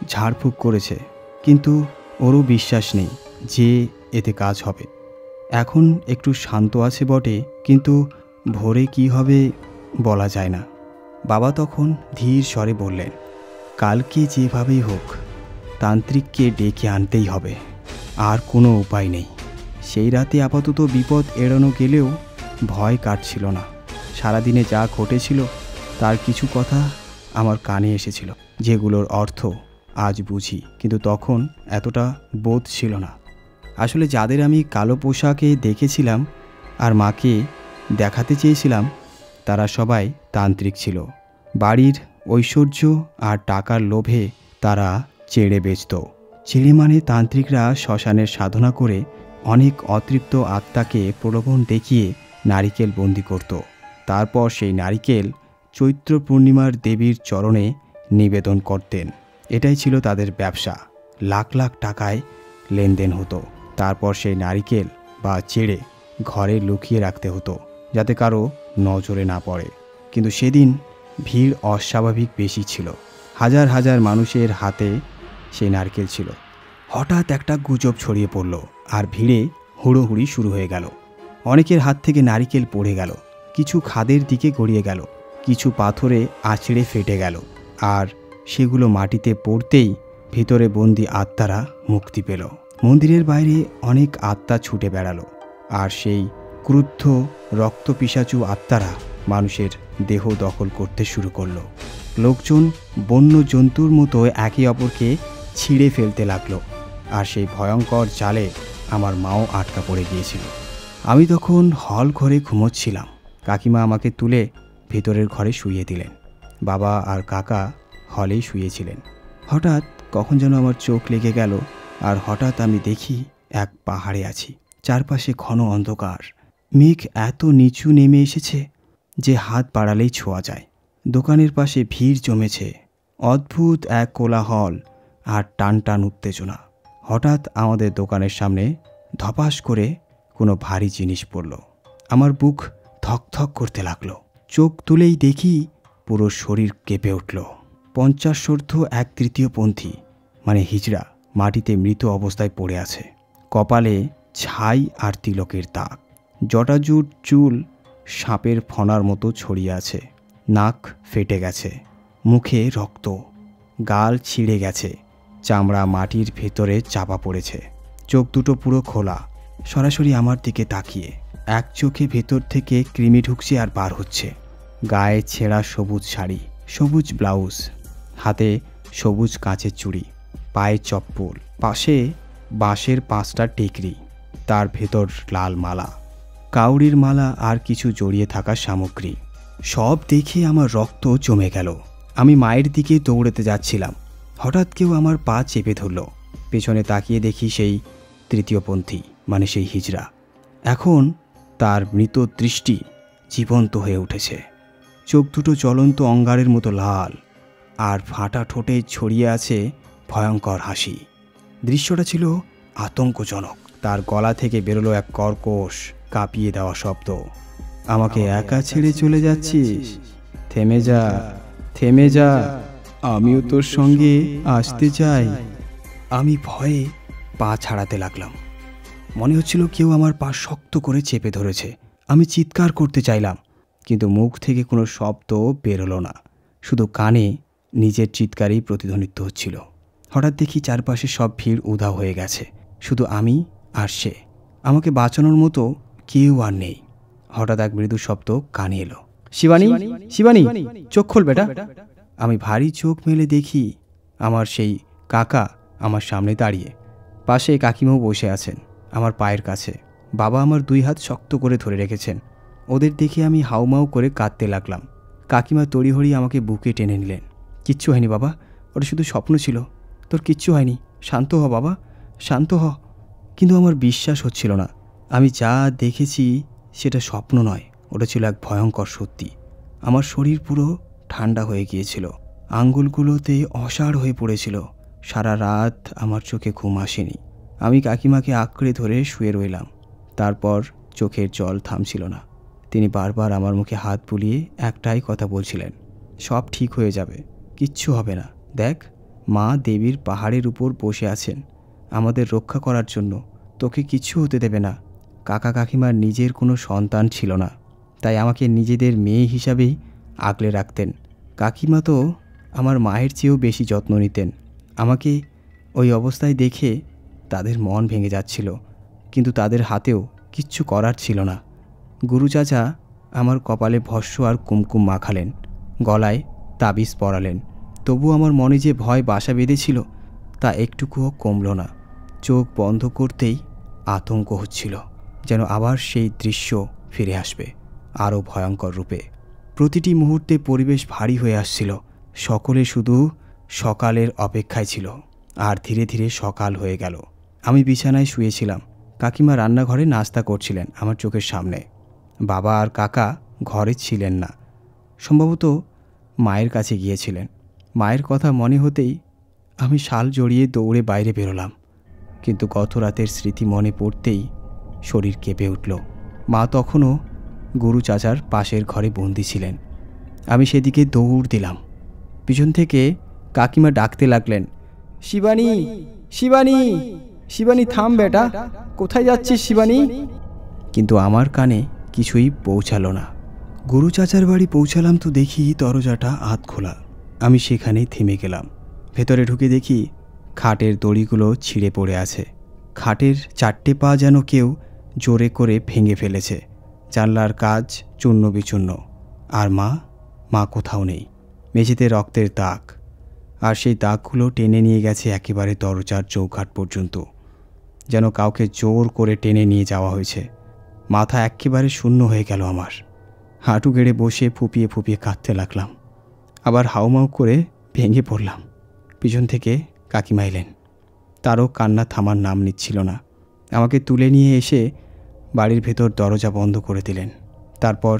ঝাড়ফুঁক করেছে, কিন্তু ওরও বিশ্বাস নেই যে এতে কাজ হবে। এখন একটু শান্ত আছে বটে, কিন্তু ভোরে কি হবে বলা যায় না। বাবা তখন ধীর স্বরে বললেন, কালকে যেভাবেই হোক তান্ত্রিককে ডেকে আনতেই হবে, আর কোনো উপায় নেই। সেই রাতে আপাতত বিপদ এড়ানো গেলেও ভয় কাটছিল না। সারাদিনে যা ঘটেছিল তার কিছু কথা আমার কানে এসেছিল, যেগুলোর অর্থ আজ বুঝি, কিন্তু তখন এতটা বোধ ছিল না। আসলে যাদের আমি কালো পোশাকে দেখেছিলাম আর মাকে দেখাতে চেয়েছিলাম তারা সবাই তান্ত্রিক ছিল। বাড়ির ঐশ্বর্য আর টাকার লোভে তারা চেড়ে বেচত। চেড়ে মানে তান্ত্রিকরা শ্মশানের সাধনা করে অনেক অতৃপ্ত আত্মাকে প্রলোভন দেখিয়ে নারিকেল বন্দি করত। তারপর সেই নারিকেল চৈত্র পূর্ণিমার দেবীর চরণে নিবেদন করতেন। এটাই ছিল তাদের ব্যবসা। লাখ লাখ টাকায় লেনদেন হতো। তারপর সেই নারিকেল বা চেড়ে ঘরে লুকিয়ে রাখতে হতো, যাতে কারো নজরে না পড়ে। কিন্তু সেদিন ভিড় অস্বাভাবিক বেশি ছিল। হাজার হাজার মানুষের হাতে সেই নারকেল ছিল। হঠাৎ একটা গুজব ছড়িয়ে পড়ল, আর ভিড়ে হুড়োহুড়ি শুরু হয়ে গেল। অনেকের হাত থেকে নারিকেল পড়ে গেল, কিছু খাদের দিকে গড়িয়ে গেল, কিছু পাথরে আছড়ে ফেটে গেল, আর সেগুলো মাটিতে পড়তেই ভিতরে বন্দি আত্মারা মুক্তি পেল। মন্দিরের বাইরে অনেক আত্মা ছুটে বেড়ালো, আর সেই ক্রুদ্ধ রক্তপিশাচু আত্মারা মানুষের দেহ দখল করতে শুরু করলো। লোকজন বন্য জন্তুর মতো একে অপরকে ছিঁড়ে ফেলতে লাগলো, আর সেই ভয়ঙ্কর জালে আমার মাও আটকা পড়ে গিয়েছিল। আমি তখন হল ঘরে ঘুমোচ্ছিলাম। কাকিমা আমাকে তুলে ভেতরের ঘরে শুইয়ে দিলেন। বাবা আর কাকা হলেই শুয়েছিলেন। হঠাৎ কখন যেন আমার চোখ লেগে গেল, আর হঠাৎ আমি দেখি এক পাহাড়ে আছি। চারপাশে ঘন অন্ধকার। মেঘ এত নিচু নেমে এসেছে যে হাত বাড়ালেই ছোঁয়া যায়। দোকানের পাশে ভিড় জমেছে। অদ্ভুত এক কোলাহল আর টান টান উত্তেজনা। হঠাৎ আমাদের দোকানের সামনে ধপাস করে কোনো ভারী জিনিস পড়ল। আমার বুক ধকধক করতে লাগলো। চোখ তুলেই দেখি পুরো শরীর কেঁপে উঠল। 50 এক তৃতীয়পন্থী মানে হিজড়া মাটিতে মৃত অবস্থায় পড়ে আছে। কপালে ছাই আর তিলকের দাগ। জটাজুট চুল সাপের ফণার মতো ছড়িয়ে আছে। নাক ফেটে গেছে, মুখে রক্ত, গাল ছিঁড়ে গেছে, চামড়া মাটির ভেতরে চাপা পড়েছে। চোখ দুটো পুরো খোলা, সরাসরি আমার দিকে তাকিয়ে। এক চোখে ভেতর থেকে কৃমি ঢুকছে আর বার হচ্ছে। গায়ে ছেঁড়া সবুজ শাড়ি, সবুজ ব্লাউজ, হাতে সবুজ কাঁচের চুড়ি, পায়ে চপ্পল, পাশে বাঁশের 5টা টেকরি, তার ভেতর লাল মালা, কাউরির মালা আর কিছু জড়িয়ে থাকা সামগ্রী। সব দেখে আমার রক্ত জমে গেল। আমি মায়ের দিকে দৌড়াতে যাচ্ছিলাম, হঠাৎ কেউ আমার পা চেপে ধরল। পেছনে তাকিয়ে দেখি সেই তৃতীয়পন্থী, মানে সেই হিজড়া। এখন তার মৃত দৃষ্টি জীবন্ত হয়ে উঠেছে। চোখ দুটো জ্বলন্ত অঙ্গারের মতো লাল, আর ফাটা ঠোঁটে ছড়িয়ে আছে ভয়ঙ্কর হাসি। দৃশ্যটা ছিল আতঙ্কজনক। তার গলা থেকে বেরোলো এক কর্কশ, কাঁপিয়ে দেওয়া শব্দ। আমাকে একা ছেড়ে চলে যাচ্ছিস? থেমে যা, থেমে যা, আমিও তোর সঙ্গে আসতে চাই। আমি ভয়ে পা ছাড়াতে লাগলাম। মনে হচ্ছিল কেউ আমার পা শক্ত করে চেপে ধরেছে। আমি চিৎকার করতে চাইলাম, কিন্তু মুখ থেকে কোনো শব্দ বেরোলো না। শুধু কানে নিজের চিৎকারই প্রতিধ্বনিত হচ্ছিল। হঠাৎ দেখি চারপাশে সব ভিড় উধাও হয়ে গেছে, শুধু আমি আর সে। আমাকে বাঁচানোর মতো কেউ আর নেই। হঠাৎ এক মৃদু শব্দ কানে এলো, শিবানী, শিবানী, চোখ খোল বেটা। আমি ভারী চোখ মেলে দেখি আমার সেই কাকা আমার সামনে দাঁড়িয়ে। পাশে কাকিমাও বসে আছেন আমার পায়ের কাছে। বাবা আমার 2 হাত শক্ত করে ধরে রেখেছেন। ওদের দেখে আমি হাউমাউ করে কাঁদতে লাগলাম। কাকিমা তড়িঘড়ি আমাকে বুকে টেনে নিলেন। কিচ্ছু হয়নি বাবা, ওটা শুধু স্বপ্ন ছিল, তোর কিচ্ছু হয়নি, শান্ত হ বাবা, শান্ত হ। কিন্তু আমার বিশ্বাস হচ্ছিল না। আমি যা দেখেছি সেটা স্বপ্ন নয়, ওটা ছিল এক ভয়ঙ্কর সত্যি। আমার শরীর পুরো ঠান্ডা হয়ে গিয়েছিল, আঙ্গুলগুলোতে অসাড় হয়ে পড়েছিল। সারা রাত আমার চোখে ঘুম আসেনি। আমি কাকিমাকে আঁকড়ে ধরে শুয়ে রইলাম। তারপর চোখের জল থামছিল না। তিনি বারবার আমার মুখে হাত বুলিয়ে একটাই কথা বলছিলেন, সব ঠিক হয়ে যাবে, কিচ্ছু হবে না। দেখ, মা দেবীর পাহাড়ের উপর বসে আছেন আমাদের রক্ষা করার জন্য, তোকে কিচ্ছু হতে দেবে না। কাকা কাকিমার নিজের কোনো সন্তান ছিল না, তাই আমাকে নিজেদের মেয়ে হিসাবেই আগলে রাখতেন। কাকিমা তো আমার মায়ের চেয়েও বেশি যত্ন নিতেন। আমাকে ওই অবস্থায় দেখে তাদের মন ভেঙে যাচ্ছিল, কিন্তু তাদের হাতেও কিচ্ছু করার ছিল না। গুরু চাচা আমার কপালে ভস্য আর কুমকুম মাখালেন, গলায় তাবিজ পরালেন। তবু আমার মনে যে ভয় বাসা বেঁধেছিল তা একটুকুও কমল না। চোখ বন্ধ করতেই আতঙ্ক হচ্ছিল, যেন আবার সেই দৃশ্য ফিরে আসবে আরও ভয়ঙ্কর রূপে। প্রতিটি মুহূর্তে পরিবেশ ভারী হয়ে আসছিল। সকলে শুধু সকালের অপেক্ষায় ছিল। আর ধীরে ধীরে সকাল হয়ে গেল। আমি বিছানায় শুয়েছিলাম, কাকিমা রান্নাঘরে নাস্তা করছিলেন আমার চোখের সামনে। বাবা আর কাকা ঘরে ছিলেন না, সম্ভবত মায়ের কাছে গিয়েছিলেন। মায়ের কথা মনে হতেই আমি শাল জড়িয়ে দৌড়ে বাইরে বেরোলাম, কিন্তু গত রাতের স্মৃতি মনে পড়তেই শরীর কেঁপে উঠল। মা তখনও গুরু চাচার পাশের ঘরে বন্দি ছিলেন। আমি সেদিকে দৌড় দিলাম। পিছন থেকে কাকিমা ডাকতে লাগলেন, শিবানী, শিবানী, শিবানী, থাম বেটা, কোথায় যাচ্ছিস শিবানী? কিন্তু আমার কানে কিছুই পৌঁছালো না। গুরু চাচার বাড়ি পৌঁছালাম তো দেখি দরজাটা আধ খোলা। আমি সেখানেই থেমে গেলাম। ভেতরে ঢুকে দেখি খাটের দড়িগুলো ছিঁড়ে পড়ে আছে। খাটের 4টে পা যেন কেউ জোরে করে ভেঙে ফেলেছে। জানলার কাজ চূর্ণ বিচূর্ণ। আর মা কোথাও নেই। মেঝেতে রক্তের দাগ, আর সেই দাগগুলো টেনে নিয়ে গেছে একেবারে দরজার চৌকাঠ পর্যন্ত, যেন কাউকে জোর করে টেনে নিয়ে যাওয়া হয়েছে। মাথা একেবারে শূন্য হয়ে গেল আমার। হাঁটু গেড়ে বসে ফুপিয়ে ফুপিয়ে কাঁদতে লাগলাম। আবার হাউমাউ করে ভেঙে পড়লাম। পিছন থেকে কাকিমা এলেন। তারও কান্না থামার নাম নিচ্ছিল না। আমাকে তুলে নিয়ে এসে বাড়ির ভেতর দরজা বন্ধ করে দিলেন। তারপর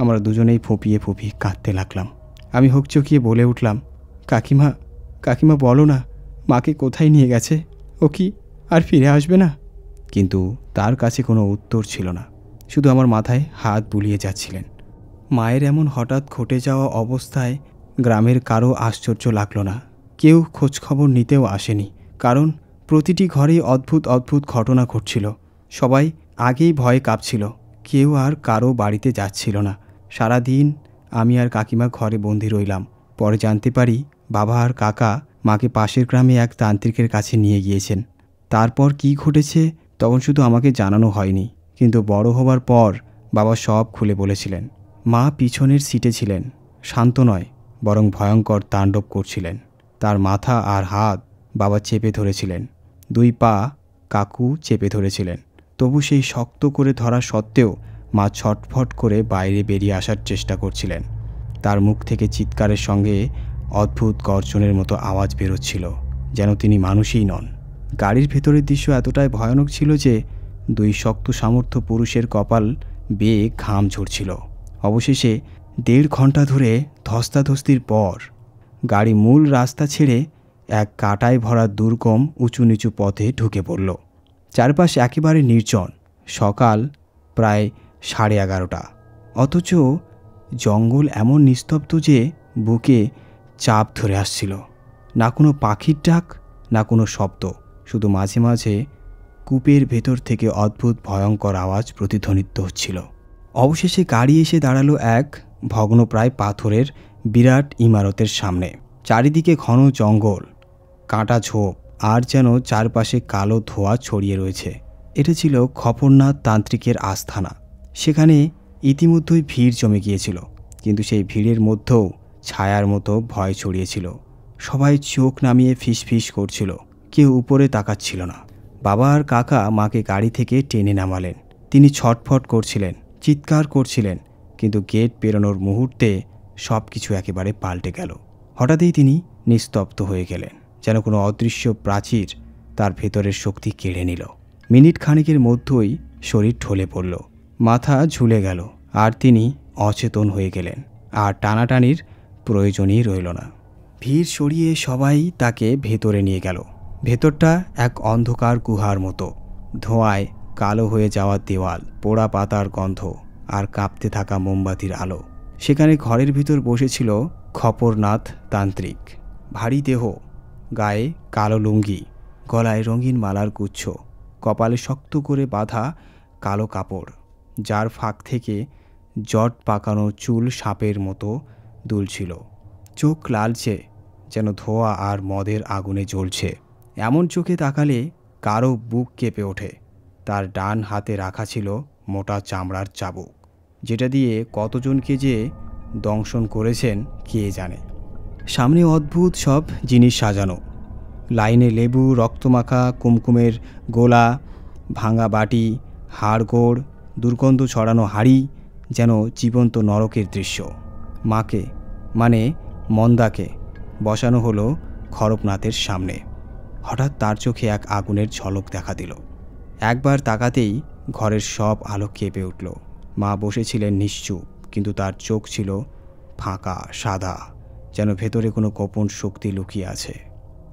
আমরা দুজনেই ফুপিয়ে ফুপিয়ে কাঁদতে লাগলাম। আমি হকচকিয়ে বলে উঠলাম, কাকিমা, কাকিমা, বলো না মাকে কোথায় নিয়ে গেছে? ও কি আর ফিরে আসবে না? কিন্তু তার কাছে কোনো উত্তর ছিল না, শুধু আমার মাথায় হাত বুলিয়ে যাচ্ছিলেন। মায়ের এমন হঠাৎ ঘটে যাওয়া অবস্থায় গ্রামের কারো আশ্চর্য লাগলো না। কেউ খোঁজখবর নিতেও আসেনি, কারণ প্রতিটি ঘরেই অদ্ভুত অদ্ভুত ঘটনা ঘটছিল। সবাই আগেই ভয়ে কাঁপছিল। কেউ আর কারো বাড়িতে যাচ্ছিল না। সারাদিন আমি আর কাকিমা ঘরে বন্দি রইলাম। পরে জানতে পারি বাবা আর কাকা মাকে পাশের গ্রামে এক তান্ত্রিকের কাছে নিয়ে গিয়েছেন। তারপর কি ঘটেছে তখন শুধু আমাকে জানানো হয়নি, কিন্তু বড় হবার পর বাবা সব খুলে বলেছিলেন। মা পিছনের সিটে ছিলেন, শান্ত নয় বরং ভয়ঙ্কর তাণ্ডব করছিলেন। তার মাথা আর হাত বাবা চেপে ধরেছিলেন, 2 পা কাকু চেপে ধরেছিলেন। তবু সেই শক্ত করে ধরা সত্ত্বেও মা ছটফট করে বাইরে বেরিয়ে আসার চেষ্টা করছিলেন। তার মুখ থেকে চিৎকারের সঙ্গে অদ্ভুত গর্জনের মতো আওয়াজ বেরোচ্ছিল, যেন তিনি মানুষই নন। গাড়ির ভেতরের দৃশ্য এতটাই ভয়ানক ছিল যে 2 শক্ত সামর্থ্য পুরুষের কপাল বেয়ে ঘাম ঝরছিল। অবশেষে 1.5 ঘন্টা ধরে ধস্তাধস্তির পর গাড়ি মূল রাস্তা ছেড়ে এক কাঁটায় ভরা দুর্গম উঁচু নিচু পথে ঢুকে পড়ল। চারপাশ একেবারে নির্জন। সকাল প্রায় 11:30। অথচ জঙ্গল এমন নিস্তব্ধ যে বুকে চাপ ধরে আসছিল। না কোনো পাখির ডাক, না কোনো শব্দ, শুধু মাঝে মাঝে কূপের ভেতর থেকে অদ্ভুত ভয়ঙ্কর আওয়াজ প্রতিধ্বনিত হচ্ছিল। অবশেষে গাড়ি এসে দাঁড়ালো এক ভগ্নপ্রায় পাথরের বিরাট ইমারতের সামনে। চারিদিকে ঘন জঙ্গল, কাঁটা ঝোপ, আর যেন চারপাশে কালো ধোঁয়া ছড়িয়ে রয়েছে। এটা ছিল খপরনাথ তান্ত্রিকের আস্থানা। সেখানে ইতিমধ্যেই ভিড় জমে গিয়েছিল, কিন্তু সেই ভিড়ের মধ্যেও ছায়ার মতো ভয় ছড়িয়েছিল। সবাই চোখ নামিয়ে ফিসফিস করছিল, কেউ উপরে তাকাচ্ছিল না। বাবা আর কাকা মাকে গাড়ি থেকে টেনে নামালেন। তিনি ছটফট করছিলেন, চিৎকার করছিলেন, কিন্তু গেট পেরোনোর মুহূর্তে সব কিছু একেবারে পাল্টে গেল। হঠাৎই তিনি নিস্তব্ধ হয়ে গেলেন, যেন কোনো অদৃশ্য প্রাচীর তার ভেতরের শক্তি কেড়ে নিল। মিনিট খানেকের মধ্যেই শরীর ঢলে পড়ল, মাথা ঝুলে গেল, আর তিনি অচেতন হয়ে গেলেন। আর টানাটানির প্রয়োজনই রইল না। ভিড় সরিয়ে সবাই তাকে ভেতরে নিয়ে গেল। ভেতরটা এক অন্ধকার গুহার মতো, ধোঁয়ায় কালো হয়ে যাওয়া দেওয়াল, পোড়া পাতার গন্ধ, আর কাঁপতে থাকা মোমবাতির আলো। সেখানে ঘরের ভিতর বসেছিল খপরনাথ তান্ত্রিক। ভারী দেহ, গায়ে কালো লুঙ্গি, গলায় রঙিন মালার গুচ্ছ, কপালে শক্ত করে বাঁধা কালো কাপড়, যার ফাঁক থেকে জট পাকানো চুল সাপের মতো দুলছিল। চোখ লালচে, যেন ধোঁয়া আর মদের আগুনে জ্বলছে। এমন চোখে তাকালে কারো বুক কেঁপে ওঠে। তার ডান হাতে রাখা ছিল মোটা চামড়ার চাবুক, যেটা দিয়ে কতজনকে যে দংশন করেছেন কে জানে। সামনে অদ্ভুত সব জিনিস সাজানো, লাইনে লেবু, রক্তমাখা কুমকুমের গোলা, ভাঙা বাটি, হাড়গোড়, দুর্গন্ধ ছড়ানো হাড়ি, যেন জীবন্ত নরকের দৃশ্য। মাকে, মানে মন্দাকে, বসানো হলো খড়গনাথের সামনে। হঠাৎ তার চোখে এক আগুনের ঝলক দেখা দিল। একবার তাকাতেই ঘরের সব আলো কেঁপে উঠল। মা বসেছিলেন নিশ্চুপ, কিন্তু তার চোখ ছিল ফাঁকা, সাদা, যেন ভেতরে কোনো গোপন শক্তি লুকিয়ে আছে।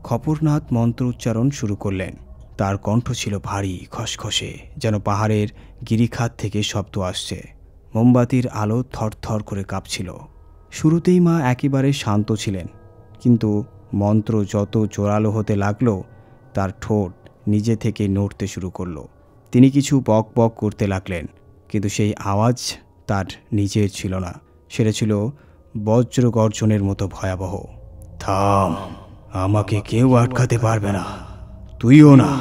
খপরনাথ মন্ত্র উচ্চারণ শুরু করলেন। তার কণ্ঠ ছিল ভারী, খসখসে, যেন পাহাড়ের গিরিখাত থেকে শব্দ আসছে। মোমবাতির আলো থরথর করে কাঁপছিল। শুরুতেই মা একেবারে শান্ত ছিলেন, কিন্তু মন্ত্র যত জোরালো হতে লাগলো, তার ঠোঁট নিজে থেকে নড়তে শুরু করলো। তিনি কিছু বক বক করতে লাগলেন, কিন্তু সেই আওয়াজ তার নিজের ছিল না, সেটা ছিল বজ্র গর্জনের মতো ভয়াবহ। থাম, আমাকে কেউ আটকাতে পারবে না, তুইও না।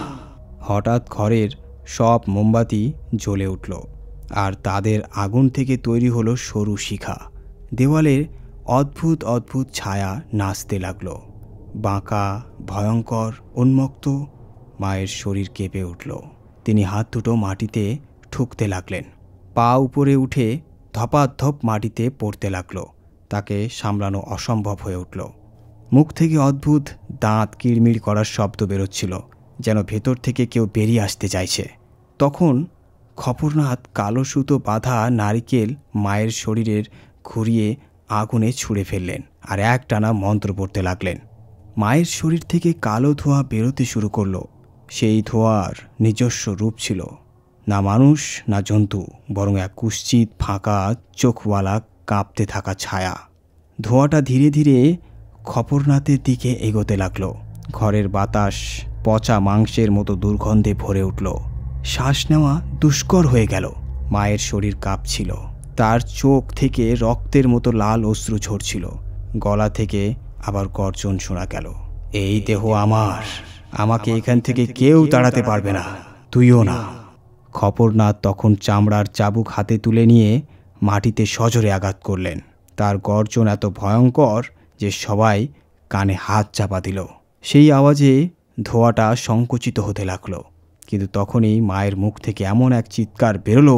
হঠাৎ ঘরের সব মোমবাতি জ্বলে উঠল, আর তাদের আগুন থেকে তৈরি হলো সরু শিখা। দেওয়ালের অদ্ভুত অদ্ভুত ছায়া নাচতে লাগল, বাঁকা, ভয়ঙ্কর, উন্মুক্ত। মায়ের শরীর কেঁপে উঠল। তিনি হাত দুটো মাটিতে ঠুকতে লাগলেন, পা উপরে উঠে ধপাধপ মাটিতে পড়তে লাগল। তাকে সামলানো অসম্ভব হয়ে উঠল। মুখ থেকে অদ্ভুত দাঁত কিড়মিড় করার শব্দ বেরোচ্ছিল, যেন ভেতর থেকে কেউ বেরিয়ে আসতে চাইছে। তখন খপরনাথ কালো সুতো বাঁধা নারিকেল মায়ের শরীরের ঘুরিয়ে আগুনে ছুঁড়ে ফেললেন, আর একটানা মন্ত্র পড়তে লাগলেন। মায়ের শরীর থেকে কালো ধোঁয়া বেরোতে শুরু করলো। সেই ধোঁয়ার নিজস্ব রূপ ছিল না মানুষ না জন্তু, বরং এক কুৎসিত ফাঁকা চোখওয়ালা কাঁপতে থাকা ছায়া। ধোঁয়াটা ধীরে ধীরে খপরনাথের দিকে এগোতে লাগলো। ঘরের বাতাস পচা মাংসের মতো দুর্গন্ধে ভরে উঠল। শ্বাস নেওয়া দুষ্কর হয়ে গেল। মায়ের শরীর কাঁপছিল, তার চোখ থেকে রক্তের মতো লাল অশ্রু ঝরছিল। গলা থেকে আবার গর্জন শোনা গেল, এই দেহ আমার, আমাকে এখান থেকে কেউ তাড়াতে পারবে না, তুইও না। খপরনাথ তখন চামড়ার চাবুক হাতে তুলে নিয়ে মাটিতে সজোরে আঘাত করলেন। তার গর্জন এত ভয়ঙ্কর যে সবাই কানে হাত চাপা দিল। সেই আওয়াজে ধোঁয়াটা সংকুচিত হতে লাগলো। কিন্তু তখনই মায়ের মুখ থেকে এমন এক চিৎকার বেরোলো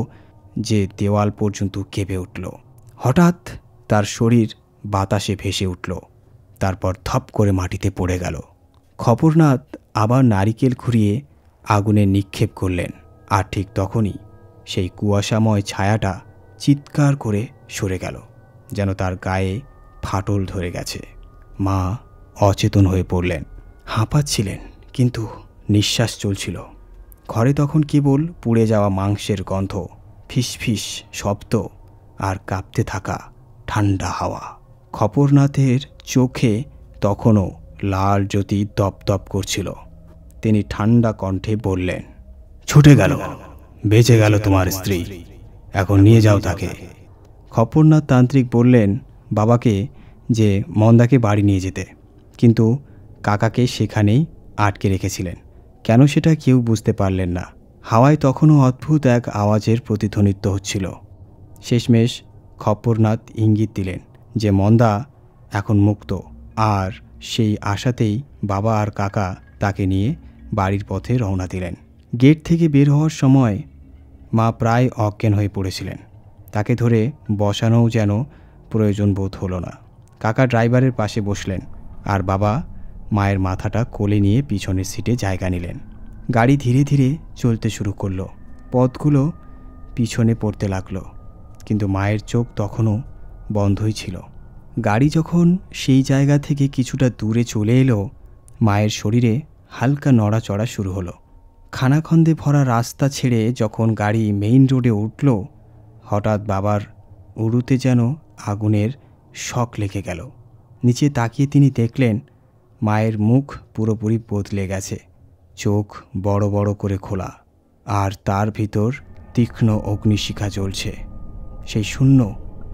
যে দেওয়াল পর্যন্ত কেঁপে উঠল। হঠাৎ তার শরীর বাতাসে ভেসে উঠল, তারপর ধপ করে মাটিতে পড়ে গেল। খপরনাথ আবার নারিকেল ঘুরিয়ে আগুনে নিক্ষেপ করলেন, আর ঠিক তখনই সেই কুয়াশাময় ছায়াটা চিৎকার করে সরে গেল, যেন তার গায়ে ফাটল ধরে গেছে। মা অচেতন হয়ে পড়লেন, হাঁপাচ্ছিলেন, কিন্তু নিঃশ্বাস চলছিল। ঘরে তখন কেবল পুড়ে যাওয়া মাংসের গন্ধ, ফিসফিস শব্দ আর কাঁপতে থাকা ঠান্ডা হাওয়া। খপরনাথের চোখে তখনও লাল জ্যোতি দপদপ করছিল। তিনি ঠান্ডা কণ্ঠে বললেন, ছুটে গেল, বেঁচে গেল তোমার স্ত্রী, এখন নিয়ে যাও তাকে। খপরনাথ তান্ত্রিক বললেন বাবাকে যে মন্দাকে বাড়ি নিয়ে যেতে, কিন্তু কাকাকে সেখানেই আটকে রেখেছিলেন। কেন সেটা কেউ বুঝতে পারলেন না। হাওয়ায় তখনও অদ্ভুত এক আওয়াজের প্রতিধ্বনিত হচ্ছিল। শেষমেশ খপরনাথ ইঙ্গিত দিলেন যে মন্দা এখন মুক্ত, আর সেই আশাতেই বাবা আর কাকা তাকে নিয়ে বাড়ির পথে রওনা দিলেন। গেট থেকে বের হওয়ার সময় মা প্রায় অজ্ঞান হয়ে পড়েছিলেন। তাকে ধরে বসানোও যেন প্রয়োজন বোধ হলো না। কাকা ড্রাইভারের পাশে বসলেন, আর বাবা মায়ের মাথাটা কোলে নিয়ে পিছনের সিটে জায়গা নিলেন। গাড়ি ধীরে ধীরে চলতে শুরু করলো। পথগুলো পিছনে পড়তে লাগলো, কিন্তু মায়ের চোখ তখনও বন্ধই ছিল। গাড়ি যখন সেই জায়গা থেকে কিছুটা দূরে চলে এলো, মায়ের শরীরে হালকা নড়াচড়া শুরু হলো। খানাখন্দে ভরা রাস্তা ছেড়ে যখন গাড়ি মেইন রোডে উঠল, হঠাৎ বাবার উড়ুতে যেন আগুনের শক লেগে গেল। নিচে তাকিয়ে তিনি দেখলেন মায়ের মুখ পুরোপুরি বদলে গেছে। চোখ বড় বড় করে খোলা, আর তার ভিতর তীক্ষ্ণ অগ্নিশিখা জ্বলছে। সেই শূন্য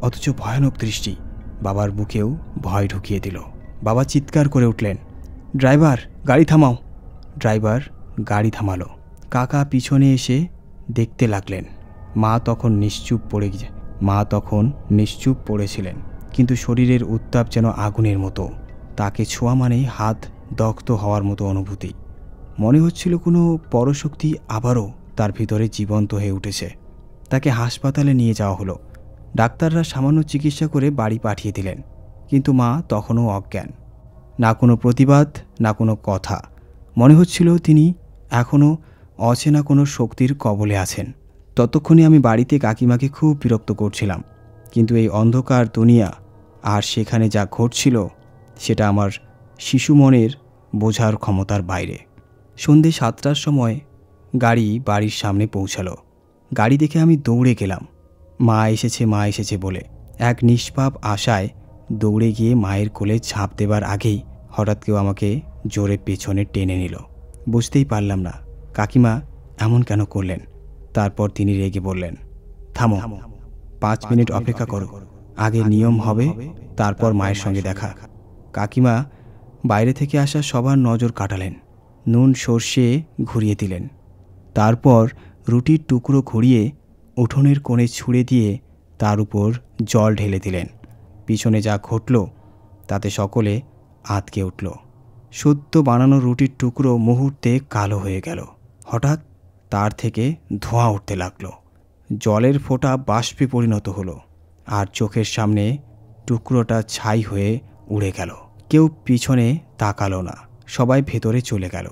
অথচ ভয়ানক দৃষ্টি বাবার বুকেও ভয় ঢুকিয়ে দিল। বাবা চিৎকার করে উঠলেন, ড্রাইভার, গাড়ি থামাও। ড্রাইভার গাড়ি থামালো। কাকা পিছনে এসে দেখতে লাগলেন। মা তখন নিশ্চুপ পড়েছিলেন, কিন্তু শরীরের উত্তাপ যেন আগুনের মতো। তাকে ছোঁয়া মানেই হাত দগ্ধ হওয়ার মতো অনুভূতি। মনে হচ্ছিল কোনো পরশক্তি আবারও তার ভিতরে জীবন্ত হয়ে উঠেছে। তাকে হাসপাতালে নিয়ে যাওয়া হলো। ডাক্তাররা সামান্য চিকিৎসা করে বাড়ি পাঠিয়ে দিলেন, কিন্তু মা তখনও অজ্ঞান। না কোনো প্রতিবাদ, না কোনো কথা। মনে হচ্ছিল তিনি এখনও অচেনা কোনো শক্তির কবলে আছেন। ততক্ষণে আমি বাড়িতে কাকিমাকে খুব বিরক্ত করছিলাম, কিন্তু এই অন্ধকার দুনিয়া আর সেখানে যা ঘটছিল সেটা আমার শিশু মনের বোঝার ক্ষমতার বাইরে। সন্ধে 7টার সময় গাড়ি বাড়ির সামনে পৌঁছালো। গাড়ি দেখে আমি দৌড়ে গেলাম, মা এসেছে বলে। এক নিষ্পাপ আশায় দৌড়ে গিয়ে মায়ের কোলে ঝাঁপ দেবার আগেই হঠাৎ কেউ আমাকে জোরে পেছনে টেনে নিল। বুঝতেই পারলাম না কাকিমা এমন কেন করলেন। তারপর তিনি রেগে বললেন, থামো, 5 মিনিট অপেক্ষা করো, আগে নিয়ম হবে, তারপর মায়ের সঙ্গে দেখা। কাকিমা বাইরে থেকে আসা সবার নজর কাটালেন, নুন সর্ষে ঘুরিয়ে দিলেন, তারপর রুটির টুকরো ঘুরিয়ে উঠোনের কোণে ছুঁড়ে দিয়ে তার উপর জল ঢেলে দিলেন। পিছনে যা ঘটল তাতে সকলে আঁতকে উঠল। সদ্য বানানো রুটির টুকরো মুহূর্তে কালো হয়ে গেল। হঠাৎ তার থেকে ধোঁয়া উঠতে লাগলো। জলের ফোঁটা বাষ্পে পরিণত হলো, আর চোখের সামনে টুকরোটা ছাই হয়ে উড়ে গেল। কেউ পিছনে তাকালো না, সবাই ভেতরে চলে গেল।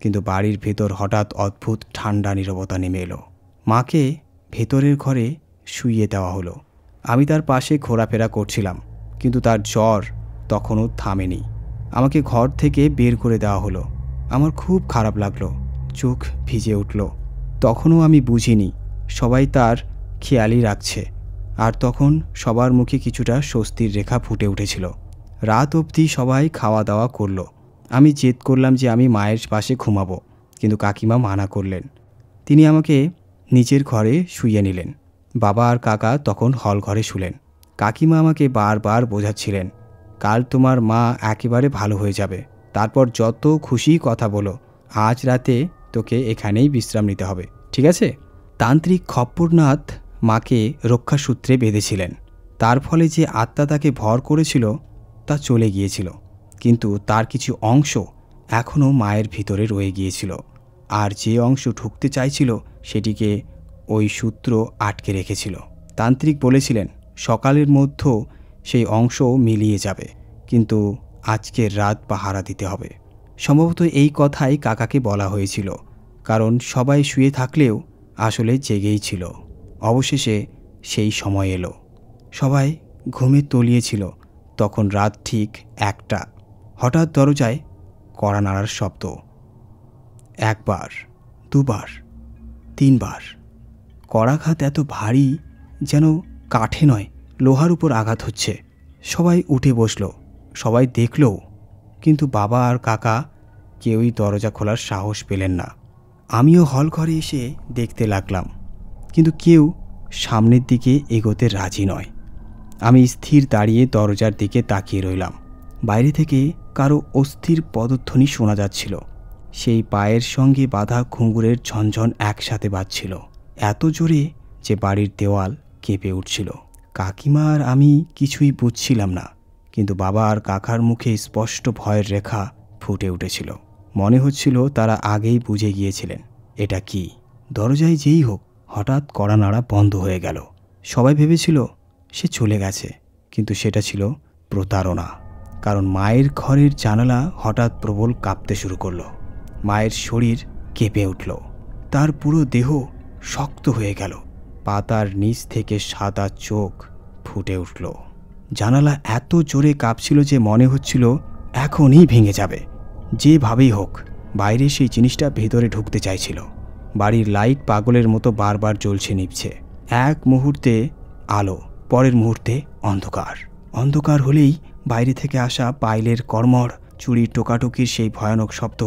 কিন্তু বাড়ির ভেতর হঠাৎ অদ্ভুত ঠান্ডা নীরবতা নেমে এলো। মাকে ভেতরের ঘরে শুইয়ে দেওয়া হলো। আমি তার পাশে ঘোরাফেরা করছিলাম, কিন্তু তার জ্বর তখনও থামেনি। আমাকে ঘর থেকে বের করে দেওয়া হলো। আমার খুব খারাপ লাগলো, চোখ ভিজে উঠল। তখনও আমি বুঝিনি সবাই তার খেয়ালই রাখছে, আর তখন সবার মুখে কিছুটা স্বস্তির রেখা ফুটে উঠেছিল। রাত অবধি সবাই খাওয়া দাওয়া করলো। আমি জেদ করলাম যে আমি মায়ের পাশে ঘুমাবো, কিন্তু কাকিমা মানা করলেন। তিনি আমাকে নিচের ঘরে শুইয়ে নিলেন। বাবা আর কাকা তখন হল ঘরে শুলেন। কাকিমা আমাকে বারবার বোঝাচ্ছিলেন, কাল তোমার মা একেবারে ভালো হয়ে যাবে, তারপর যত খুশি কথা বলো, আজ রাতে তোকে এখানেই বিশ্রাম নিতে হবে, ঠিক আছে? তান্ত্রিক খপ্পরনাথ মাকে রক্ষাসূত্রে বেঁধেছিলেন। তার ফলে যে আত্মা তাকে ভর করেছিল তা চলে গিয়েছিল, কিন্তু তার কিছু অংশ এখনও মায়ের ভিতরে রয়ে গিয়েছিল। আর যে অংশ ঢুকতে চাইছিল সেটিকে ওই সূত্র আটকে রেখেছিল। তান্ত্রিক বলেছিলেন সকালের মধ্যেও সেই অংশ মিলিয়ে যাবে, কিন্তু আজকের রাত পাহারা দিতে হবে। সম্ভবত এই কথাই কাকাকে বলা হয়েছিল, কারণ সবাই শুয়ে থাকলেও আসলে জেগেই ছিল। অবশেষে সেই সময় এলো। সবাই ঘুমে তলিয়েছিল। তখন রাত ঠিক 1টা। হঠাৎ দরজায় কড়া নাড়ার শব্দ। 1 বার, 2 বার, 3 বার। কড়াঘাত এত ভারী যেন কাঠে নয়, লোহার উপর আঘাত হচ্ছে। সবাই উঠে বসল। সবাই দেখলও, কিন্তু বাবা আর কাকা কেউই দরজা খোলার সাহস পেলেন না। আমিও হল ঘরে এসে দেখতে লাগলাম, কিন্তু কেউ সামনের দিকে এগোতে রাজি নয়। আমি স্থির দাঁড়িয়ে দরজার দিকে তাকিয়ে রইলাম। বাইরে থেকে কারো অস্থির পদধ্বনি শোনা যাচ্ছিল। সেই পায়ের সঙ্গে বাঁধা ঘুঙুরের ঝনঝন একসাথে বাজছিল, এত জোরে যে বাড়ির দেওয়াল কেঁপে উঠছিল। কাকিমা আর আমি কিছুই বুঝছিলাম না, কিন্তু বাবা আর কাকার মুখে স্পষ্ট ভয়ের রেখা ফুটে উঠেছিল। মনে হচ্ছিল তারা আগেই বুঝে গিয়েছিলেন এটা কি। দরজায় যেই হোক, হঠাৎ কড়া নাড়া বন্ধ হয়ে গেল। সবাই ভেবেছিল সে চলে গেছে, কিন্তু সেটা ছিল প্রতারণা। কারণ মায়ের ঘরের জানালা হঠাৎ প্রবল কাঁপতে শুরু করলো। মায়ের শরীর কেঁপে উঠল, তার পুরো দেহ শক্ত হয়ে গেল। পাতার নিচ থেকে সাদা চোখ ফুটে উঠল। জানালা এত জোরে কাঁপছিল যে মনে হচ্ছিল এখনই ভেঙে যাবে। যেভাবেই হোক বাইরে সেই জিনিসটা ভেতরে ঢুকতে চাইছিল। বাড়ির লাইট পাগলের মতো বারবার জ্বলছে নিভছে। এক মুহূর্তে আলো, পরের মুহূর্তে অন্ধকার। অন্ধকার হলেই বাইরে থেকে আসা পাইলের কর্মর, চুরির টোকাটুকির সেই ভয়ানক শব্দ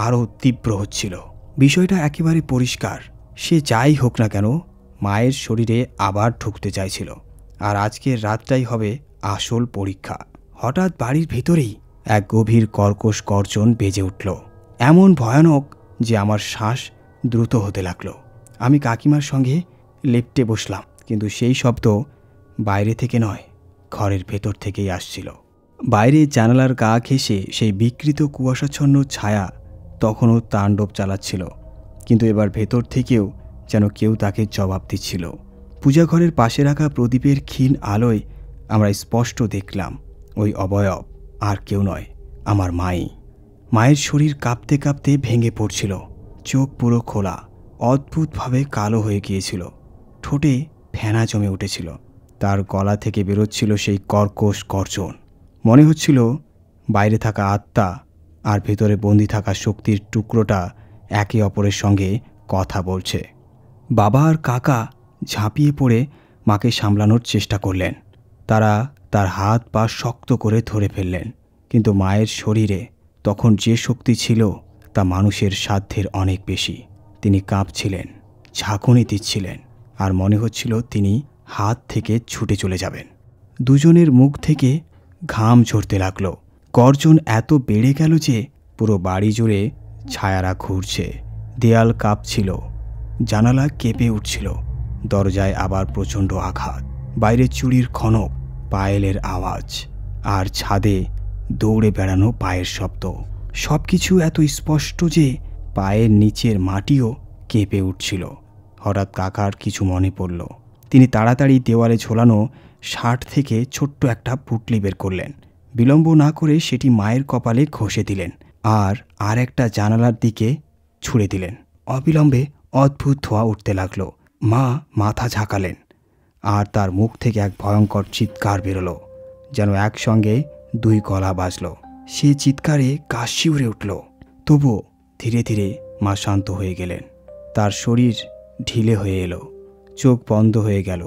আরও তীব্র হচ্ছিল। বিষয়টা একেবারে পরিষ্কার, সে যাই হোক না কেন মায়ের শরীরে আবার ঢুকতে চাইছিল। আর আজকের রাতটাই হবে আসল পরীক্ষা। হঠাৎ বাড়ির ভেতরেই এক গভীর কর্কশ গর্জন বেজে উঠল, এমন ভয়ানক যে আমার শ্বাস দ্রুত হতে লাগলো। আমি কাকিমার সঙ্গে লেপ্টে বসলাম, কিন্তু সেই শব্দ বাইরে থেকে নয়, ঘরের ভেতর থেকেই আসছিল। বাইরে জানালার গা ঘেঁষে সেই বিকৃত কুয়াশাচ্ছন্ন ছায়া তখনও তাণ্ডব চালাচ্ছিল, কিন্তু এবার ভেতর থেকেও যেন কেউ তাকে জবাব দিচ্ছিল। পূজাঘরের পাশে রাখা প্রদীপের ক্ষীণ আলোয় আমরা স্পষ্ট দেখলাম ওই অবয়ব আর কেউ নয়, আমার মাই। মায়ের শরীর কাঁপতে কাঁপতে ভেঙে পড়ছিল। চোখ পুরো খোলা, অদ্ভুতভাবে কালো হয়ে গিয়েছিল। ঠোঁটে ফেনা জমে উঠেছিল। তার গলা থেকে বেরোচ্ছিল সেই কর্কশ গর্জন। মনে হচ্ছিল বাইরে থাকা আত্মা আর ভেতরে বন্দি থাকা শক্তির টুকরোটা একে অপরের সঙ্গে কথা বলছে। বাবা আর কাকা ঝাঁপিয়ে পড়ে মাকে সামলানোর চেষ্টা করলেন। তারা তার হাত পা শক্ত করে ধরে ফেললেন, কিন্তু মায়ের শরীরে তখন যে শক্তি ছিল তা মানুষের সাধ্যের অনেক বেশি। তিনি কাঁপছিলেন, ঝাঁকুনি দিচ্ছিলেন, আর মনে হচ্ছিল তিনি হাত থেকে ছুটে চলে যাবেন। দুজনের মুখ থেকে ঘাম ঝরতে লাগলো। গর্জন এত বেড়ে গেল যে পুরো বাড়ি জুড়ে ছায়ারা ঘুরছে। দেয়াল কাঁপছিল, জানালা কেঁপে উঠছিল। দরজায় আবার প্রচণ্ড আঘাত, বাইরে চুরির খনক, পায়েলের আওয়াজ, আর ছাদে দৌড়ে বেড়ানো পায়ের শব্দ। সব কিছু এত স্পষ্ট যে পায়ের নিচের মাটিও কেঁপে উঠছিল। হঠাৎ কাকার কিছু মনে পড়ল। তিনি তাড়াতাড়ি দেওয়ালে ঝোলানো শার্ট থেকে ছোট্ট একটা পুঁটলি বের করলেন। বিলম্ব না করে সেটি মায়ের কপালে ঘষে দিলেন আর একটা জানালার দিকে ছুঁড়ে দিলেন। অবিলম্বে অদ্ভুত ধোঁয়া উঠতে লাগলো। মা মাথা ঝাঁকালেন, আর তার মুখ থেকে এক ভয়ঙ্কর চিৎকার বেরোলো, যেন একসঙ্গে 2 গলা বাজল। সে চিৎকারে গা শিউরে উঠল। তবুও ধীরে ধীরে মা শান্ত হয়ে গেলেন। তার শরীর ঢিলে হয়ে এলো, চোখ বন্ধ হয়ে গেল,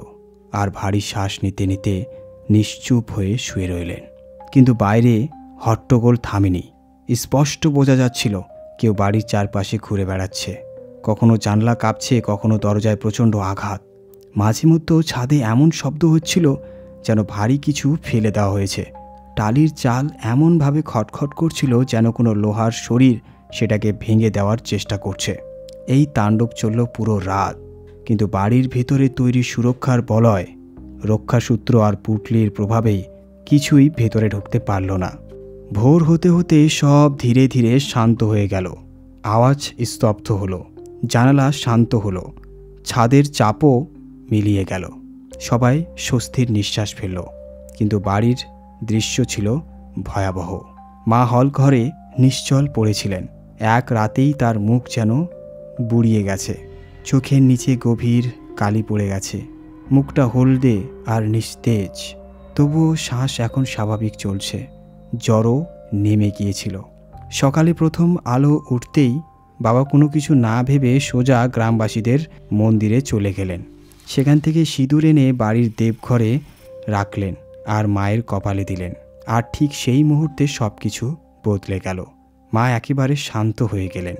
আর ভারী শ্বাস নিতে নিতে নিশ্চুপ হয়ে শুয়ে রইলেন। কিন্তু বাইরে হট্টগোল থামেনি। স্পষ্ট বোঝা যাচ্ছিল কেউ বাড়ির চারপাশে ঘুরে বেড়াচ্ছে। কখনো জানলা কাঁপছে, কখনো দরজায় প্রচণ্ড আঘাত। মাঝে মধ্যেও ছাদে এমন শব্দ হচ্ছিল যেন ভারী কিছু ফেলে দেওয়া হয়েছে। টালির চাল এমনভাবে খটখট করছিল যেন কোনো লোহার শরীর সেটাকে ভেঙে দেওয়ার চেষ্টা করছে। এই তাণ্ডব চলল পুরো রাত, কিন্তু বাড়ির ভেতরে তৈরি সুরক্ষার বলয়, রক্ষাসূত্র আর পুটলির প্রভাবেই কিছুই ভেতরে ঢুকতে পারল না। ভোর হতে হতে সব ধীরে ধীরে শান্ত হয়ে গেল। আওয়াজ স্তব্ধ হলো, জানালা শান্ত হলো, ছাদের চাপও মিলিয়ে গেল। সবাই স্বস্তির নিঃশ্বাস ফেলল। কিন্তু বাড়ির দৃশ্য ছিল ভয়াবহ। মা হল ঘরে নিশ্চল পড়েছিলেন। এক রাতেই তার মুখ যেন বুড়িয়ে গেছে, চোখের নিচে গভীর কালি পড়ে গেছে, মুখটা হলদে আর নিস্তেজ। তবুও শ্বাস এখন স্বাভাবিক চলছে। জ্বরও নেমে গিয়েছিল। সকালে প্রথম আলো উঠতেই বাবা কোনো কিছু না ভেবে সোজা গ্রামবাসীদের মন্দিরে চলে গেলেন। সেখান থেকে সিঁদুর এনে বাড়ির দেবঘরে রাখলেন আর মায়ের কপালে দিলেন। আর ঠিক সেই মুহূর্তে সব কিছু বদলে গেল। মা একেবারে শান্ত হয়ে গেলেন,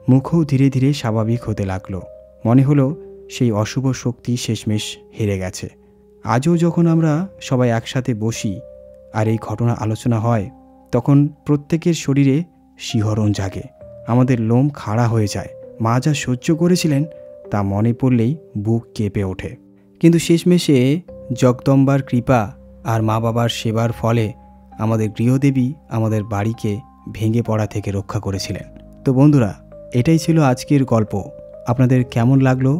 মুখও ধীরে ধীরে স্বাভাবিক হতে লাগলো। মনে হলো সেই অশুভ শক্তি শেষমেশ হেরে গেছে। আজও যখন আমরা সবাই একসাথে বসি আর এই ঘটনা আলোচনা হয়, তখন প্রত্যেকের শরীরে শিহরণ জাগে, আমাদের লোম খাড়া হয়ে যায়। মা যা সহ্য করেছিলেন তা মনে পড়লেই বুক কেঁপে ওঠে। কিন্তু শেষমেশে জগদম্বার কৃপা আর মা বাবার সেবার ফলে আমাদের গৃহদেবী আমাদের বাড়িকে ভেঙে পড়া থেকে রক্ষা করেছিলেন। তো বন্ধুরা, এটাই ছিল আজকের গল্প। আপনাদের কেমন লাগলো